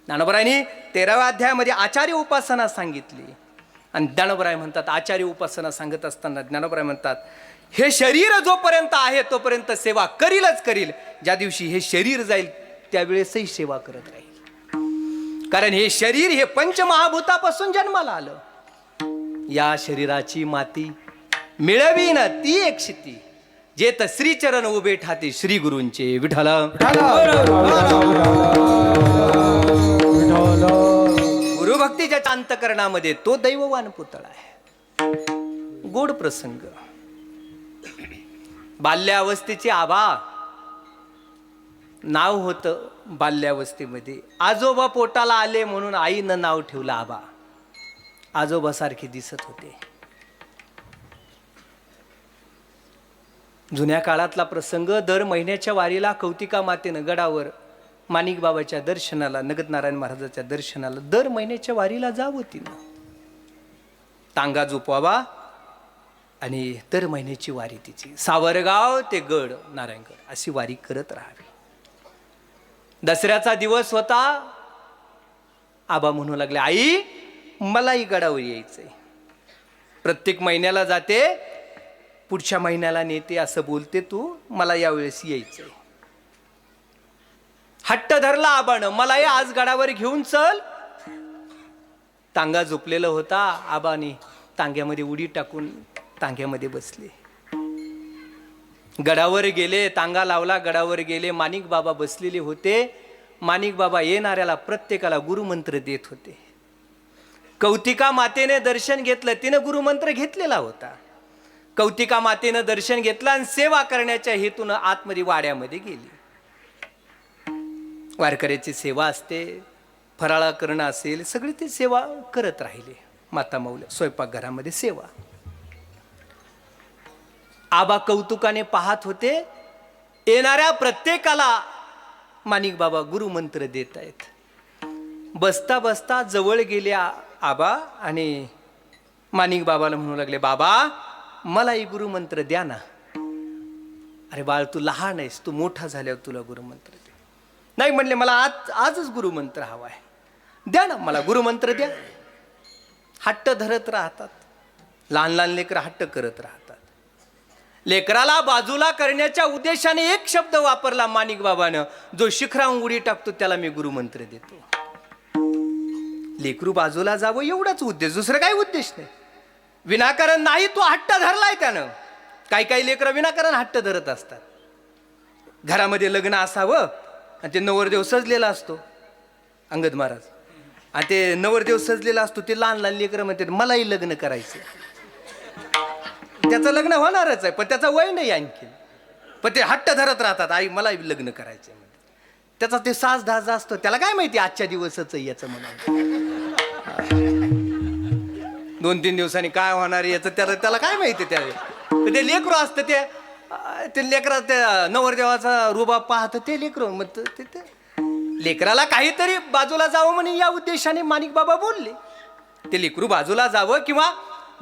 ज्ञानोबरायांनी 13व्या अध्यायामध्ये आचार्य उपासना सांगितली आणि ज्ञानोबराय म्हणतात, आचार्य उपासना सांगत असताना ज्ञानोबराय म्हणतात, हे शरीर जोपर्यंत आहे तोपर्यंत सेवा करीलच करील, ज्या दिवशी हे शरीर जाईल त्यावेळेसही सेवा करत राहील. कारण हे शरीर हे पंचमहाभूतापासून जन्माला आलं. या शरीराची माती मिळवीन ती एक शिती, जेत श्रीचरण उभे ठाते श्री गुरूंचे. विठ्ठला गुरुभक्ती ज्याच्या अंतकरणामध्ये तो दैववान पुतळा आहे. गोड प्रसंग. बाल्यावस्थेचे आबा नाव होतं. बाल्यावस्थेमध्ये आजोबा पोटाला आले म्हणून आईनं नाव ठेवलं आबा. आजोबासारखे दिसत होते. जुन्या काळातला प्रसंग, दर महिन्याच्या वारीला कौतिका मातेनं गडावर माणिक बाबाच्या दर्शनाला, नगदनारायण महाराजाच्या दर्शनाला दर महिन्याच्या वारीला जावं तिनं. तांगा झोपवावा आणि दर महिन्याची वारी तिची, सावरगाव ते गड नारायणगड अशी वारी करत राहावी. दसऱ्याचा दिवस होता. आबा म्हणू लागले, आई मलाही गडावर यायचंय. प्रत्येक महिन्याला जाते, पुढच्या महिन्याला नेते असं बोलते तू, मला यावेळेस यायचंय. हट्ट धरला आबानं, मलाही आज गडावर घेऊन चल. तांगा झोपलेला होता. आबाने तांग्यामध्ये उडी टाकून तांग्यामध्ये बसले. गडावर गेले, तांगा लावला, गडावर गेले. माणिक बाबा बसलेले होते. माणिक बाबा येणाऱ्याला प्रत्येकाला गुरुमंत्र देत होते. कौतिका मातेने दर्शन घेतलं, तिनं गुरुमंत्र घेतलेला होता. कौतिका मातेनं दर्शन घेतलं आणि सेवा करण्याच्या हेतून आतमध्ये वाड्यामध्ये गेली. वारकऱ्याची सेवा असते, फराळा करणं असेल, सगळी ती सेवा करत राहिले. माता मौल्या स्वयंपाकघरामध्ये सेवा. आबा कौतुकाने पाहत होते. येणाऱ्या प्रत्येकाला माणिक बाबा गुरुमंत्र देत आहेत. बसता बसता जवळ गेले आबा आणि माणिक बाबाला म्हणू लागले, बाबा मलाही गुरुमंत्र द्या ना. अरे बाळ, तू लहान आहेस, तू मोठा झाल्यावर तुला गुरुमंत्र दे. नाही म्हणले, मला आजच गुरुमंत्र हवा आहे. द्या ना मला गुरुमंत्र द्या. हट्ट धरत राहतात. लहान लहान लेकरं हट्ट करत राहतात. लेकराला बाजूला करण्याच्या उद्देशाने एक शब्द वापरला माणिक बाबानं, जो शिखरावून उडी टाकतो त्याला मी गुरुमंत्र देतो. लेकरू बाजूला जावं एवढाच उद्देश, दुसरं काही उद्देश नाही. विनाकारण नाही, तो हट्ट धरलाय त्यानं. काही लेकरं विनाकारण हट्ट धरत असतात. घरामध्ये लग्न असावं आणि ते नवरदेव सजलेला असतो, अंगद महाराज, आणि ते नवरदेव सजलेला असतो, ते लहान लहान लेकरं म्हणतात मलाही लग्न करायचं. त्याचं लग्न होणारच आहे, पण त्याचं वय नाही आणखी, पण ते हट्ट धरत राहतात, आई मलाही लग्न करायचं. त्याचा ते साज धाज असतो, त्याला काय माहिती आजच्या दिवसच याचं म्हणून. 2-3 दिवसांनी काय होणार याचं त्याला काय माहिती. ते लेकरू असतं, ते लेकरा त्या नवरदेवाचा रुबाब पाहतं ते लेकरू. मग ते लेकराला काहीतरी बाजूला जावं म्हणून या उद्देशाने माणिक बाबा बोलले. ते लेकरू बाजूला जावं किंवा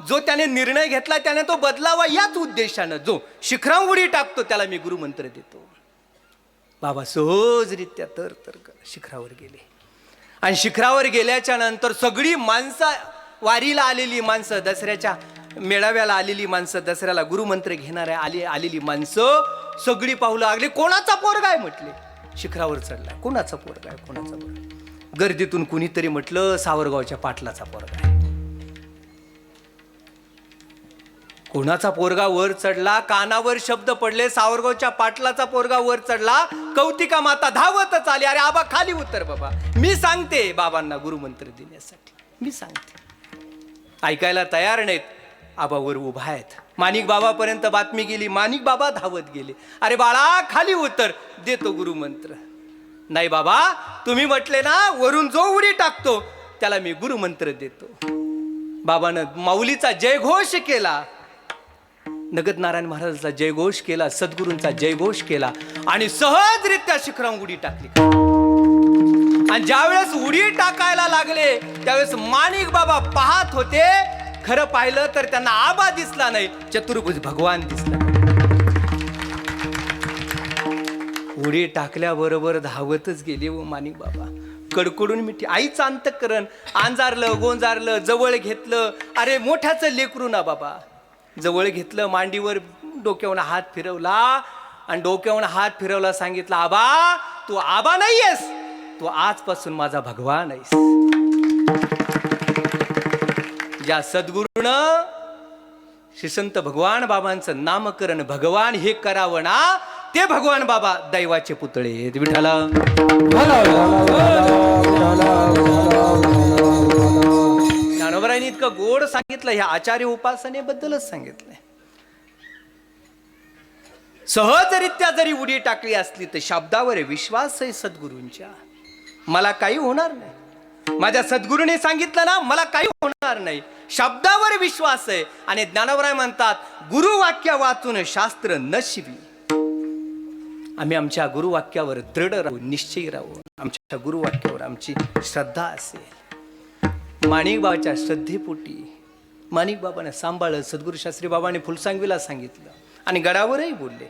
जो त्याने निर्णय घेतला त्याने तो बदलावा याच उद्देशानं जो शिखरावर उडी टाकतो त्याला मी गुरुमंत्र देतो. बाबा सहजरित्या तर शिखरावर गेले. आणि शिखरावर गेल्याच्या नंतर सगळी माणसं, वारीला आलेली माणसं, दसऱ्याच्या मेळाव्याला आलेली माणसं, दसऱ्याला गुरुमंत्र घेणाऱ्या आलेली माणसं सगळी पाहू लागली. कोणाचा पोरगा आहे म्हटले. शिखरावर चढलाय. कोणाचा पोरगा आहे, कोणाचा पोरगा. गर्दीतून कुणीतरी म्हटलं सावरगावच्या पाटलाचा पोरगा आहे. कोणाचा पोरगा वर चढला, कानावर शब्द पडले, सावरगावच्या पाटलाचा पोरगा वर चढला. कौतिका माता धावतच आली. अरे आबा खाली उतर बाबा, मी सांगते बाबांना गुरुमंत्र देण्यासाठी, मी सांगते. ऐकायला तयार नाहीत. आबा वर उभा आहेत. माणिक बाबापर्यंत बातमी गेली. माणिक बाबा धावत गेले. अरे बाळा खाली उतर, देतो गुरुमंत्र. नाही बाबा, तुम्ही म्हटले ना वरून जो उडी टाकतो त्याला मी गुरुमंत्र देतो. बाबानं माऊलीचा जयघोष केला, नगदनारायण महाराजांचा जयघोष केला, सद्गुरूंचा जयघोष केला आणि सहजरित्या शिखरावर उडी टाकली. आणि ज्यावेळेस उडी टाकायला लागले त्यावेळेस माणिक बाबा पाहत होते. खरं पाहिलं तर त्यांना आबा दिसला नाही, चतुर्भुज भगवान दिसला. उडी टाकल्याबरोबर धावतच गेले व माणिक बाबा. कडकडून मिठी. आईचं अंतःकरण अंजारलं, गोंजारलं, जवळ घेतलं. अरे मोठ्याचं लेकरू ना बाबा. जवळ घेतलं, मांडीवर डोक्यावर हात फिरवला आणि डोक्यावर हात फिरवला. सांगितलं, आबा तू आबा नाहीयेस, तू आजपासून माझा भगवान आहेस. ज्या सद्गुरूनं श्री संत भगवान बाबांचं नामकरण भगवान हे करावं ना, ते भगवान बाबा दैवाचे पुतळे आहेत. विठ्ठला ज्ञानोबरायांनी इतकं गोड सांगितलं. ह्या आचार्य उपासनेबद्दलच सांगितलंय. सहजरित्या जरी उडी टाकली असली तर शब्दावर विश्वास आहे सद्गुरूंच्या, मला काही होणार नाही. माझ्या सद्गुरूने सांगितलं ना, मला काही होणार नाही. शब्दावर विश्वास आहे. आणि ज्ञानोबराय म्हणतात, गुरुवाक्य वाचून शास्त्र नशिबी. आम्ही आमच्या गुरुवाक्यावर दृढ राहू, निश्चयी राहू. आमच्या गुरुवाक्यावर आमची श्रद्धा असेल. माणिक बाबाच्या श्रद्धेपोटी माणिक बाबाने सांभाळलं. सद्गुरू शास्त्री बाबांनी फुलसांगवीला सांगितलं आणि गडावरही बोलले,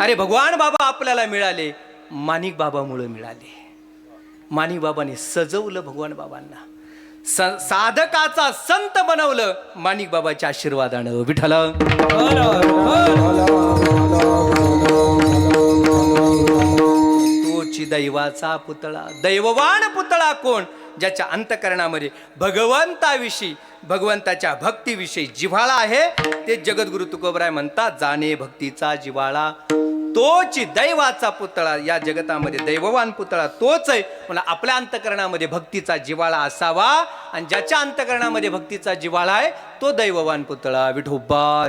अरे भगवान बाबा आपल्याला मिळाले, माणिक बाबामुळे मिळाले. माणिक बाबांनी सजवलं भगवान बाबांना, साधकाचा संत बनवलं माणिक बाबाच्या आशीर्वादानं. विठ्ठल तोची दैवाचा पुतळा. दैववान पुतळा कोण? ज्याच्या अंतकरणामध्ये भगवंताविषयी, भगवंताच्या भक्तीविषयी जिव्हाळा आहे. ते जगद्गुरु तुकोबराय म्हणतात, जाणे भक्तीचा जिव्हाळा तोच दैवाचा पुतळा. या जगतामध्ये दैववान पुतळा तोच आहे. मला आपल्या अंतकरणामध्ये भक्तीचा जिव्हाळा असावा. आणि ज्याच्या अंतकरणामध्ये भक्तीचा जिव्हाळा आहे तो दैववान पुतळा. विठोबा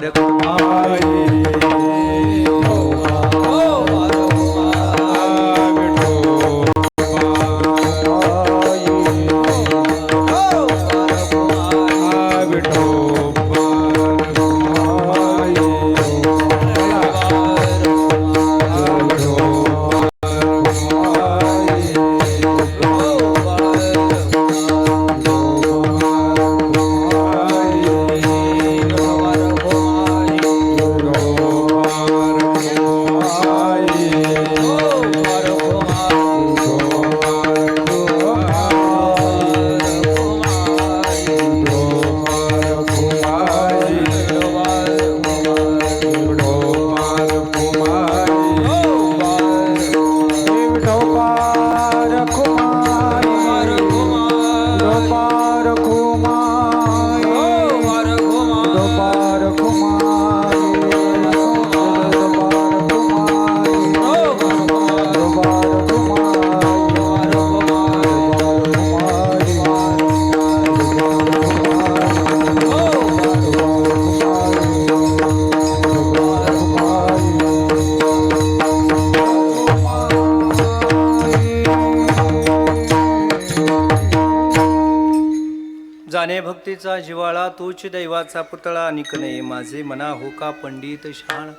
जाणे भक्तीचा जिव्हाळा तोच दैवाचा पुतळा. निक नाही माझे मना हो का पंडित शाण.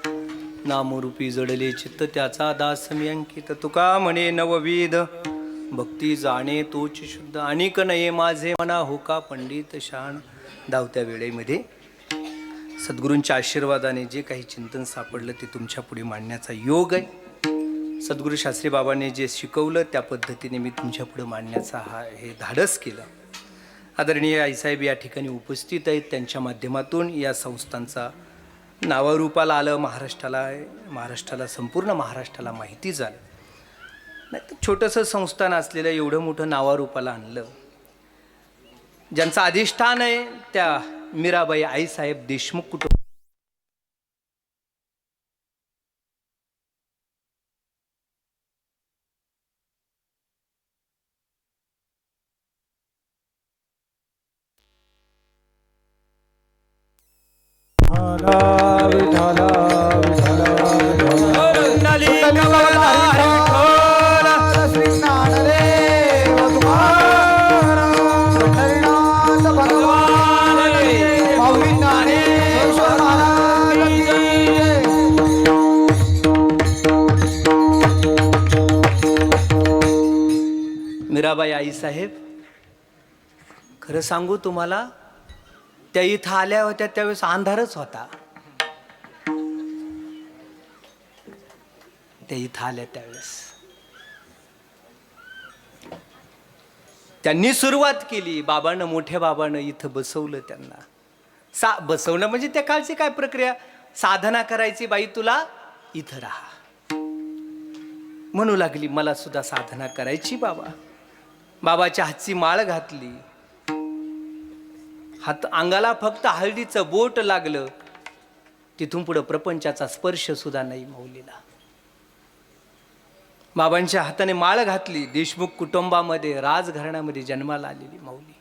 नामरूपी जडले चित्त त्याचा दास मी अंकित. तुका म्हणे नवविध भक्ती जाणे तोच शुद्ध. अनिक नये माझे मना हो का पंडित शाण. धावत्या वेळेमध्ये सद्गुरूंच्या आशीर्वादाने जे काही चिंतन सापडलं ते तुमच्या पुढे मांडण्याचा योग आहे. सद्गुरू शास्त्री बाबांनी जे शिकवलं त्या पद्धतीने मी तुमच्या पुढे मांडण्याचा हे धाडस केलं. आदरणीय आईसाहेब या ठिकाणी उपस्थित आहेत. त्यांच्या माध्यमातून या संस्थांचा नावारूपाला आलं. महाराष्ट्राला संपूर्ण महाराष्ट्राला माहिती झालं. नाही तर छोटंसं संस्थान असलेलं एवढं मोठं नावारूपाला आणलं. ज्यांचं अधिष्ठान आहे त्या मीराबाई आईसाहेब देशमुख कुटुंब. मीराबाई आईसाहेब, खरं सांगू तुम्हाला, त्या इथं आल्या होत्या त्यावेळेस अंधारच होता. त्या इथं आल्या त्यावेळेस त्यांनी सुरुवात केली. बाबांना, मोठ्या बाबांना इथं बसवलं. त्यांना बसवणं म्हणजे त्या काळची काय प्रक्रिया, साधना करायची, बाई तुला इथं राहा म्हणू लागली. मला सुद्धा साधना करायची बाबा. बाबाच्या हातची माळ घातली. अंगाला फक्त हळदीचं बोट लागलं. तिथून पुढं प्रपंचाचा स्पर्श सुद्धा नाही माऊलीला. बाबांच्या हाताने माळ घातली. देशमुख कुटुंबामध्ये, राजघराण्यामध्ये जन्माला आलेली माऊली.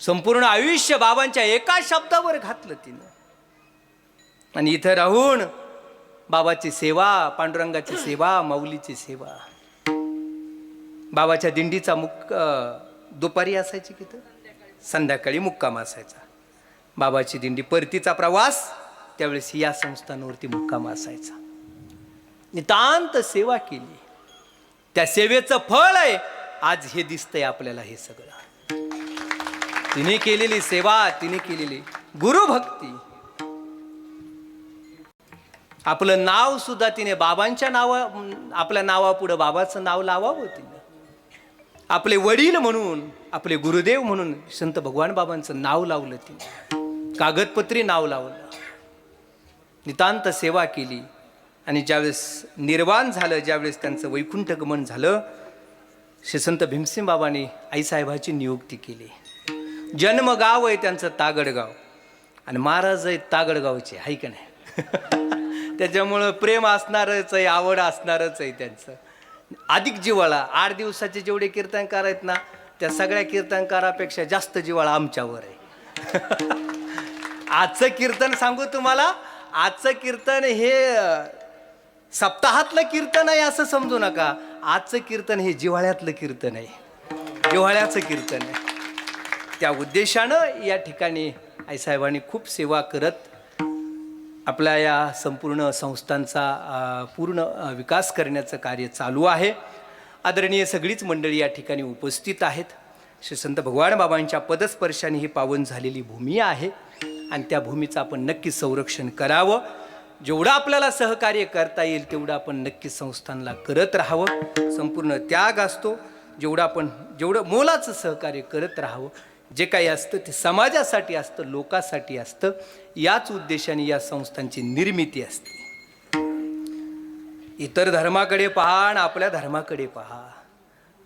संपूर्ण आयुष्य बाबांच्या एका शब्दावर घातलं तिनं. आणि इथं राहून बाबाची सेवा, पांडुरंगाची सेवा, माऊलीची सेवा. बाबाच्या दिंडीचा दुपारी असायची की तर संध्याकाळी मुक्काम असायचा. बाबाची दिंडी परतीचा प्रवास त्यावेळेस या संस्थांवरती मुक्काम असायचा. नितांत सेवा केली, त्या सेवेचं फळ आहे आज हे दिसतंय आपल्याला. हे सगळं तिने केलेली सेवा, तिने केलेली गुरुभक्ती. आपलं नाव सुद्धा तिने बाबांच्या आपल्या नावापुढं बाबाचं नाव लावावं तिने. आपले वडील म्हणून, आपले गुरुदेव म्हणून संत भगवान बाबांचं नाव लावलं तिने, कागदपत्री नाव लावलं. नितांत सेवा केली. आणि ज्यावेळेस निर्वाण झालं, ज्यावेळेस त्यांचं वैकुंठ गमन झालं, श्री संत भीमसिंग बाबांनी आईसाहेबाची नियुक्ती केली. जन्मगाव आहे त्यांचं तागडगाव आणि महाराज आहेत तागडगावचे, आहे का नाही? त्याच्यामुळं प्रेम असणारच आहे, आवड असणारच आहे त्यांचं. अधिक जिव्हाळा 8 दिवसाचे जेवढे कीर्तनकार आहेत ना, त्या सगळ्या कीर्तनकारापेक्षा जास्त जिव्हाळा आमच्यावर आहे. आजचं कीर्तन सांगू तुम्हाला, आजचं कीर्तन हे सप्ताहातलं कीर्तन आहे असं समजू नका. आजचं कीर्तन हे जिव्हाळ्यातलं कीर्तन आहे, जिव्हाळ्याचं कीर्तन आहे. त्या उद्देशानं या ठिकाणी आईसाहेबांनी खूप सेवा करत आपल्या या संपूर्ण संस्थांचा पूर्ण विकास करण्याचं कार्य चालू आहे. आदरणीय सगळीच मंडळी या ठिकाणी उपस्थित आहेत. श्री संत भगवान बाबांच्या पदस्पर्शाने ही पावन झालेली भूमी आहे आणि त्या भूमीचं आपण नक्की संरक्षण करावं. जेवढं आपल्याला सहकार्य करता येईल तेवढं आपण नक्की संस्थांना करत राहावं. संपूर्ण त्याग असतो, जेवढं मोलाचं सहकार्य करत राहावं. जे काही असतं ते समाजासाठी असतं, लोकांसाठी असतं. याच उद्देशाने या संस्थांची निर्मिती असते. इतर धर्माकडे पहा आणि आपल्या धर्माकडे पहा.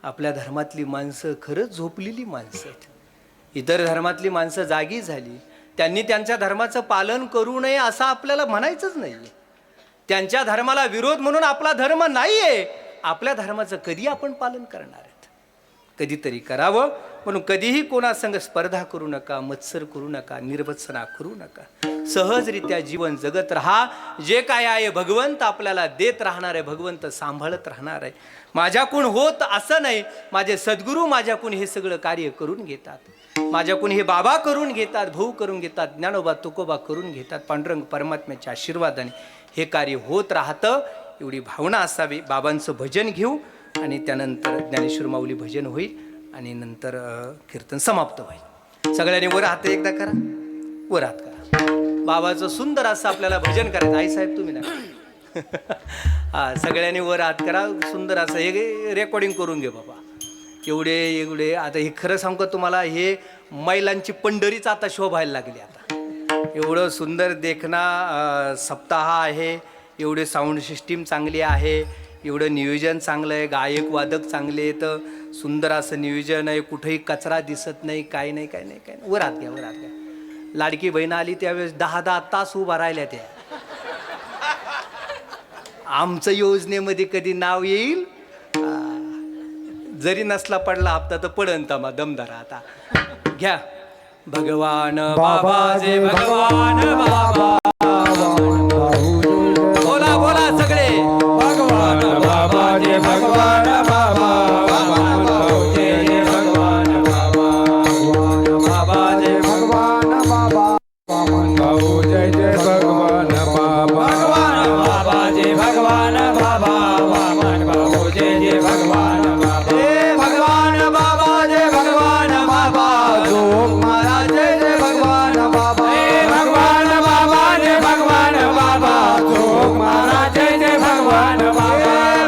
आपल्या धर्मातली माणसं खरंच झोपलेली माणसं आहेत. इतर धर्मातली माणसं जागी झाली. त्यांनी त्यांच्या धर्माचं पालन करू नये असं आपल्याला म्हणायचंच नाही. त्यांच्या धर्माला विरोध म्हणून आपला धर्म नाही आहे. आपल्या धर्माचं कधी आपण पालन करणार आहेत? कधीतरी करावं. म्हणून कधीही कोणासंग स्पर्धा करू नका, मत्सर करू नका, निर्वत्सना करू नका. सहजरित्या जीवन जगत राहा. जे काय आहे भगवंत आपल्याला देत राहणार आहे, भगवंत सांभाळत राहणार आहे. माझ्याकडून होत असं नाही, माझे सद्गुरू माझ्याकडून हे सगळं कार्य करून घेतात. माझ्याकडून हे बाबा करून घेतात, भाऊ करून घेतात, ज्ञानोबा तुकोबा करून घेतात. पांडुरंग परमात्म्याच्या आशीर्वादाने हे कार्य होत राहतं. एवढी भावना असावी. बाबांचं भजन घेऊ आणि त्यानंतर ज्ञानेश्वर माऊली भजन होईल आणि नंतर कीर्तन समाप्त होईल. सगळ्यांनी वर हात एकदा करा, वर हात करा. बाबाचं सुंदर असं आपल्याला भजन करायचं. आईसाहेब तुम्ही ना हा, सगळ्यांनी वर हात करा. सुंदर असं हे रेकॉर्डिंग करून घे बाबा. एवढे आता हे खरं सांगू का तुम्हाला, हे महिलांची पंढरीच आता शोभायला लागली. आता एवढं सुंदर देखना सप्ताह आहे, एवढे साऊंड सिस्टीम चांगली आहे, एवढं नियोजन चांगलं आहे, गायक वादक चांगले आहेत, सुंदर असं नियोजन आहे, कुठेही कचरा दिसत नाही, काय नाही. वर हात घ्या, वर हात घ्या. लाडकी बहीण आली त्यावेळेस 10 तास उभा राहिल्या त्या. आमचं योजनेमध्ये कधी नाव येईल? जरी नसला पडला हप्ता तर पडन तमा. दमदार आता घ्या. भगवान बाबा जे भगवान बाबा, बोला बोला सगळे. भगवान बाबा जे भगवान बाबा, भगवान बाबा जे भगवान बाबा, भाऊ जय जय भगवान बाबा, भगवान बाबा जे भगवान बाबा, वामन भाऊ जय जय भगवान बाबा, भगवान बाबा जय भगवान बाबा, जोग महाराज जय जय भगवान बाबा, भगवान बाबा जय भगवान बाबा, जोग महाराज जय जय भगवान बाबा,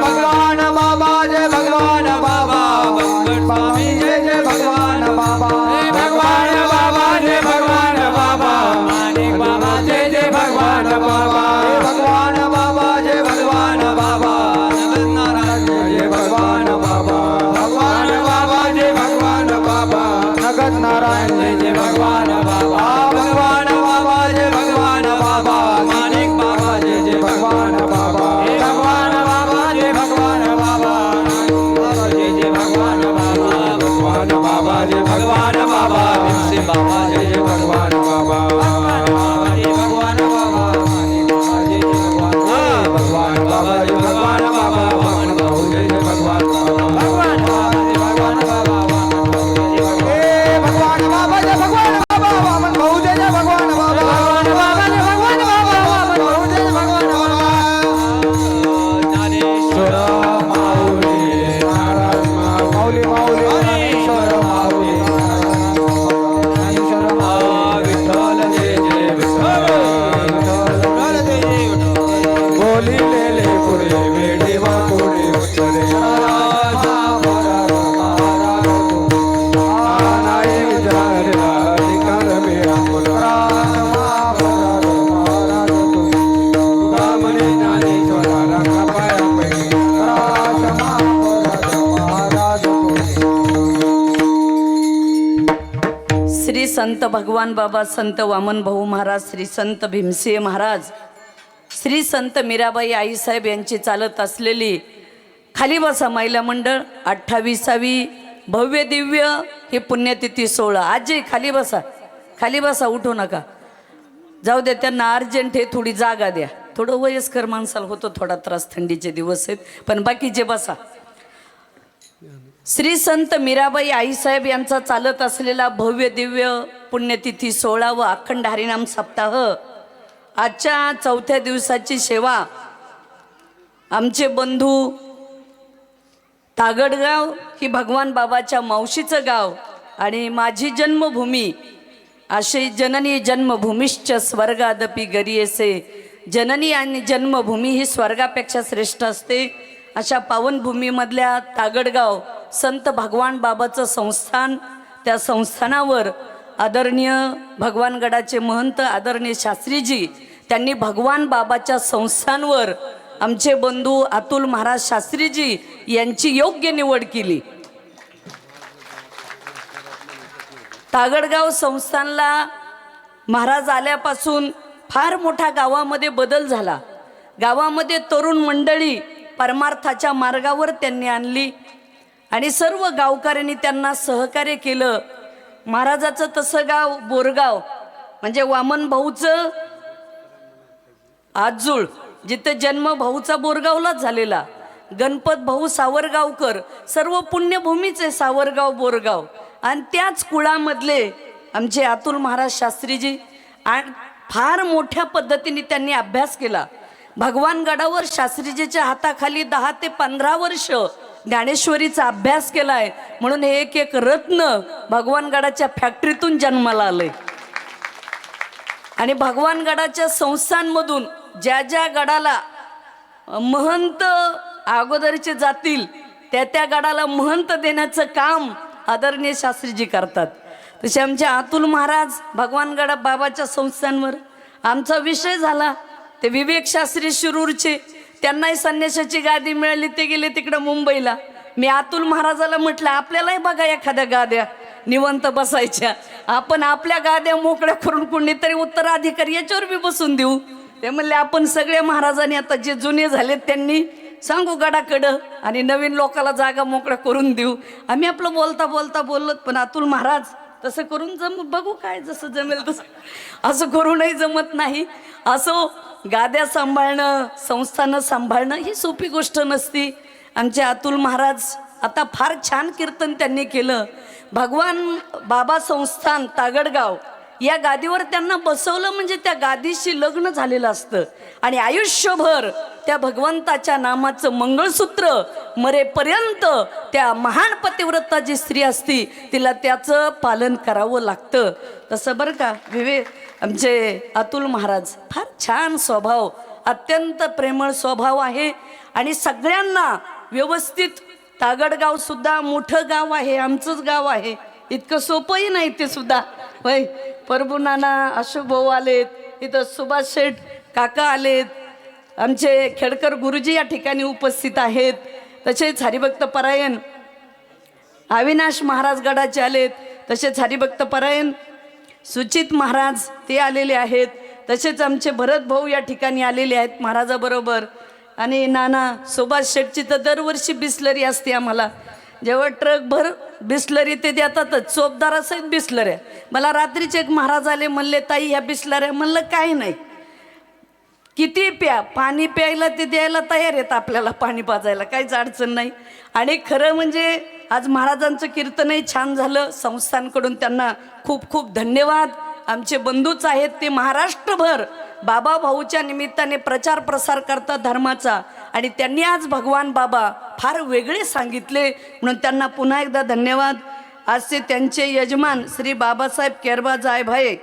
भगवान बाबा जय भगवान बाबा, मंगल स्वामी जय जय भगवान बाबा, भगवान बाबा जय भगवान बाबा, मानिक बाबा जय जय भगवान बाबा, भगवान बाबा जय भगवान बाबा, नगद नारायण जय भगवान बाबा, भगवान बाबा जय भगवान बाबा, नगद नारायण जय जय भगवान बाबा, भगवान बाबा जय भगवान बाबा, मानिक बाबा जय जय भगवान बाबा, भगवान बाबा जय भगवान बाबा, जय जय भगवान बाबा. श्री संत भगवान बाबा, संत वामन भाऊ महाराज, श्री संत भीमसिंह महाराज, श्री संत मीराबाई आईसाहेब यांची चालत असलेली खाली बसा महिला मंडळ 28वी भव्य दिव्य ही पुण्यतिथी 16. आजी खाली बसा, उठू नका, जाऊ दे, त्यांना अर्जंट आहे, थोडी जागा द्या. थोडं वयस्कर माणसाला होतो थोडा त्रास, थंडीचे दिवस आहेत, पण बाकीचे बसा. श्री संत मीराबाई आईसाहेब यांचा चालत असलेला भव्य दिव्य पुण्यतिथी 16 व अखंड हरिनाम सप्ताह आजच्या 4थ्या दिवसाची सेवा आमचे बंधू तागडगाव ही भगवान बाबाच्या मावशीचं गाव आणि माझी जन्मभूमी, असे जननी जन्मभूमीश्च स्वर्गादपि गरीयसे. जननी आणि जन्मभूमी ही स्वर्गापेक्षा श्रेष्ठ असते. अशा पावनभूमीमधल्या तागडगाव संत भगवान बाबाचं संस्थान, त्या संस्थानावर आदरणीय भगवानगडाचे महंत आदरणीय शास्त्रीजी त्यांनी भगवान बाबाच्या संस्थानवर आमचे बंधू अतुल महाराज शास्त्रीजी यांची योग्य निवड केली. तागडगाव संस्थानला महाराज आल्यापासून फार मोठा गावामध्ये बदल झाला. गावामध्ये तरुण मंडळी परमार्थाच्या मार्गावर त्यांनी आणली आणि सर्व गावकऱ्यांनी त्यांना सहकार्य केलं. महाराजाचं तसं गाव बोरगाव, म्हणजे वामन भाऊचं आजूळ, जिथे जन्म भाऊचा बोरगावलाच झालेला. गणपत भाऊ सावरगावकर, सर्व पुण्यभूमीचे सावरगाव बोरगाव, आणि त्याच कुळामधले आमचे अतुल महाराज शास्त्रीजी. आणि फार मोठ्या पद्धतीने त्यांनी अभ्यास केला. भगवानगडावर शास्त्रीजीच्या हाताखाली 10 ते 15 वर्ष ज्ञानेश्वरीचा अभ्यास केलाय. म्हणून हे एक रत्न भगवानगडाच्या फॅक्टरीतून जन्माला आलंय. आणि भगवानगडाच्या संस्थांमधून ज्या ज्या गडाला महंत अगोदरचे जातील त्या गडाला महंत देण्याचं काम आदरणीय शास्त्रीजी करतात. तसे आमचे अतुल महाराज भगवानगडा बाबाच्या संस्थांवर आमचा विषय झाला. ते विवेक शास्त्री शिरूरचे, त्यांनाही संन्यासाची गादी मिळाली, ते गेले तिकडं मुंबईला. मी अतुल महाराजाला म्हटलं आपल्यालाही बघा एखाद्या गाद्या निवंत बसायच्या, आपण आपल्या गाद्या मोकळ्या करून कोणीतरी उत्तराधिकारी याच्यावर बी बसून देऊ. ते म्हणले आपण सगळ्या महाराजांनी आता जे जुने झालेत त्यांनी सांगू गडाकडं आणि नवीन लोकाला जागा मोकळ्या करून देऊ. आम्ही आपलं बोलता बोललो, पण अतुल महाराज तसं करून बघू काय जसं जमेल तसं, असं करूनही जमत नाही. असं गाद्या सांभाळणं, संस्थानं सांभाळणं ही सोपी गोष्ट नसती. आमचे अतुल महाराज आता फार छान कीर्तन त्यांनी केलं. भगवान बाबा संस्थान तागडगाव या गादीवर त्यांना बसवलं म्हणजे त्या गादीशी लग्न झालेलं असतं आणि आयुष्यभर त्या भगवंताच्या नामाचं मंगळसूत्र मरेपर्यंत त्या महान पतिव्रता जी स्त्री असती तिला त्याचं पालन करावं लागतं. तसं बरं का आमचे अतुल महाराज फार छान स्वभाव, अत्यंत प्रेमळ स्वभाव आहे आणि सगळ्यांना व्यवस्थित. तागडगाव सुद्धा मोठं गाव आहे, आमचंच गाव आहे, इतकं सोपंही नाही ते सुद्धा. होय, प्रभू नाना अशोक भाऊ आलेत, इथं सुभाष शेठ काका आलेत, आमचे खेडकर गुरुजी या ठिकाणी उपस्थित आहेत. तसेच हरिभक्त परायण अविनाश महाराज गडाचे आलेत, तसेच हरिभक्त परायण सुचित महाराज ते आलेले आहेत. तसेच आमचे भरत भाऊ या ठिकाणी आलेले आहेत महाराजाबरोबर. आणि नाना सुभाष शेठची तर दरवर्षी बिस्लरी असते आम्हाला. जेव्हा ट्रकभर बिस्लरी ते देतातच, चोपदारासहित बिस्लऱ्या. मला रात्रीचे एक महाराज आले, म्हणले ताई ह्या बिस्लऱ्या. म्हणलं काही नाही, किती प्या, पाणी प्यायला ते द्यायला तयार आहेत आपल्याला, पाणी पाजायला काहीच अडचण नाही. आणि खरं म्हणजे आज महाराजांचं कीर्तनही छान झालं. संस्थांकडून त्यांना खूप खूप धन्यवाद. आमचे बंधूच आहेत, ते महाराष्ट्रभर बाबा भाऊच्या निमित्ताने प्रचार प्रसार करतात धर्माचा. आणि त्यांनी आज भगवान बाबा फार वेगळे सांगितले, म्हणून त्यांना पुन्हा एकदा धन्यवाद. आजचे त्यांचे यजमान श्री बाबासाहेब केरबा जायभाई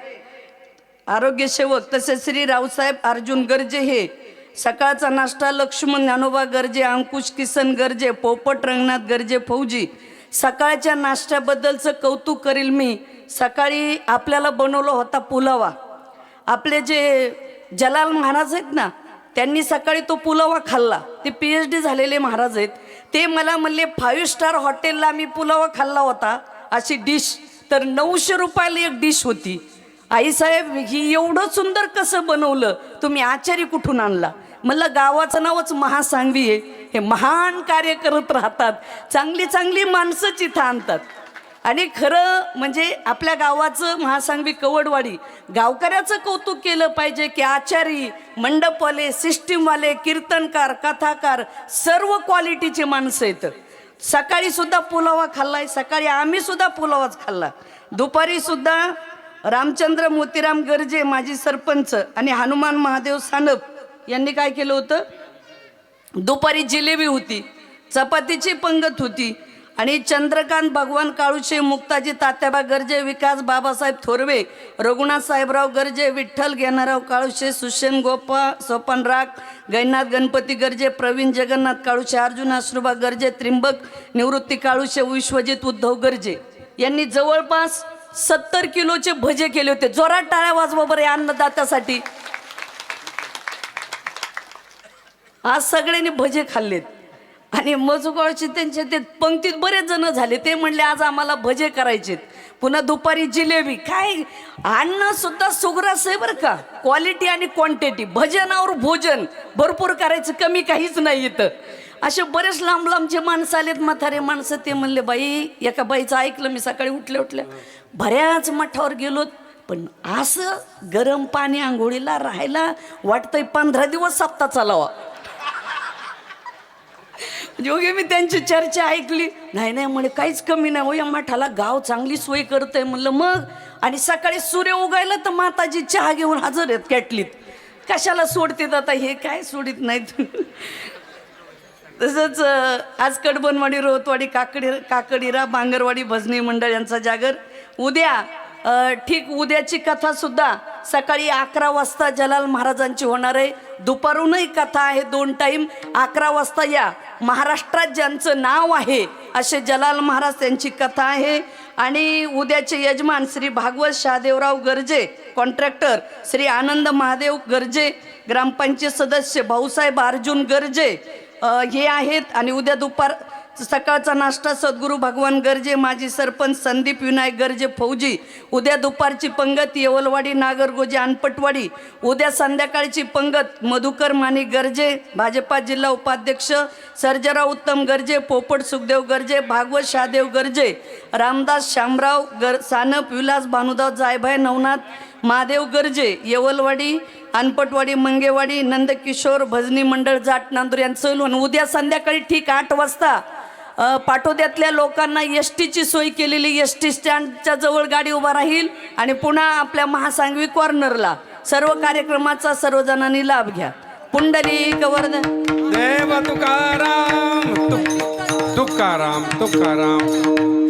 आरोग्यसेवक, तसेच श्री रावसाहेब अर्जुन गर्जे, हे सकाळचा नाश्ता लक्ष्मण ज्ञानोबा गर्जे, अंकुश किसन गर्जे, पोपट रंगनाथ गर्जे फौजी. सकाळच्या नाश्त्याबद्दलचं कौतुक करील मी. सकाळी आपल्याला बनवला होता पुलावा. आपले जे जलाल महाराज आहेत ना, त्यांनी सकाळी तो पुलावा खाल्ला. ते PhD झालेले महाराज आहेत. ते मला म्हणले 5 स्टार हॉटेलला मी पुलावा खाल्ला होता, अशी डिश तर 900 रुपयाला एक डिश होती. आईसाहेब ही एवढं सुंदर कसं बनवलं, तुम्ही आचारी कुठून आणला? म्हणलं गावाचं नावच महासांगवी आहे, हे महान कार्य करत राहतात, चांगली चांगली माणसंच इथं आणतात. आणि खरं म्हणजे आपल्या गावाचं महासांगवी कवडवाडी गावकऱ्याचं कौतुक केलं पाहिजे की आचारी, मंडपवाले, सिस्टीमवाले, कीर्तनकार, कथाकार सर्व क्वालिटीचे माणसं आहेत. सकाळी सुद्धा पुलावा खाल्लाय, सकाळी आम्ही सुद्धा पुलावाच खाल्ला. दुपारी सुद्धा रामचंद्र मोतीराम गर्जे माजी सरपंच आणि हनुमान महादेव सानप यांनी काय केलं होतं, दुपारी जिलेबी होती, चपातीची पंगत होती आणि चंद्रकांत भगवान काळुशे, मुक्ताजी तात्याबा गर्जे, विकास बाबासाहेब थोरवे, रघुनाथ साहेबराव गर्जे, विठ्ठल घेणाराव काळुशे, सुषेण गोपा, सोपान राग, गैनाथ गणपती गर्जे, प्रवीण जगन्नाथ काळुशे, अर्जुन आश्रुबा गर्जे, त्रिंबक निवृत्ती काळुशे, विश्वजित उद्धव गर्जे यांनी जवळपास 70 किलोचे भजे केले होते. जोरात टाळ्या वाजवा बरं या अन्नदात्यासाठी. आज सगळ्यांनी भजे खाल्लेत आणि मजुगावचे त्यांचे ते पंक्तीत बरेच जण झाले. ते म्हणले आज आम्हाला भजे करायचेत. पुन्हा दुपारी जिलेबी. काय अन्न सुद्धा सुग्रास आहे बरं का, क्वालिटी आणि क्वांटिटी. भजनावर भोजन भरपूर करायचं, कमी काहीच नाही येतं. असे बरेच लांब लांबचे माणसं आलेत, म्हातारे माणसं. ते म्हणले बाई, एका बाईचं ऐकलं मी सकाळी उठल्या बऱ्याच मठावर गेलो, पण असं गरम पाणी आंघोळीला राहायला वाटतंय 15 दिवस सप्ताह चालावा. योगी मी त्यांची चर्चा ऐकली. नाही म्हणे काहीच कमी नाही हो या मठाला, गाव चांगली सोय करतंय. म्हणलं मग. आणि सकाळी सूर्य उगायला तर माताजी चहा घेऊन हजर आहेत कॅटलीत. कशाला सोडतात आता हे, काय सोडित नाहीत. तसंच आज कडबनवाडी, रोहतवाडी, काकडीरा, बांगरवाडी भजनी मंडळ यांचा जागर. उद्या ठीक उद्याची कथा सुद्धा सकाळी 11 वाजता जलाल महाराजांची होणार आहे. दुपारूनही कथा आहे, 2 टाईम. 11 वाजता या. महाराष्ट्रात ज्यांचं नाव आहे असे जलाल महाराज त्यांची कथा आहे. आणि उद्याचे यजमान श्री भागवत शहादेवराव गर्जे, कॉन्ट्रॅक्टर श्री आनंद महादेव गर्जे, ग्रामपंचायत सदस्य भाऊसाहेब अर्जुन गर्जे हे आहेत. आणि उद्या सकाळचा नाश्ता सद्गुरू भगवान गर्जे, माजी सरपंच संदीप विनायक गर्जे फौजी. उद्या दुपारची पंगत येवलवाडी, नागरगोजे, अनपटवाडी. उद्या संध्याकाळची पंगत मधुकर मानी गर्जे, भाजपा जिल्हा उपाध्यक्ष, सर्जेराव उत्तम गर्जे, पोपट सुखदेव गर्जे, भागवत शहादेव गर्जे, रामदास शामराव सानप, विलास भानुदाव जायभाई, नवनाथ महादेव गर्जे, येवलवाडी, अनपटवाडी, मंगेवाडी, नंदकिशोर भजनी मंडळ जाट नांदूर यांचं. उद्या संध्याकाळी ठीक 8 वाजता पाटोद्यातल्या लोकांना एस टीची सोय केलेली, एस टी स्टँडच्या जवळ गाडी उभा राहील आणि पुन्हा आपल्या महासांगवी कॉर्नरला. सर्व कार्यक्रमाचा सर्वजणांनी लाभ घ्या. पुंडलिक वरद देव तुकाराम तुकाराम तुकाराम.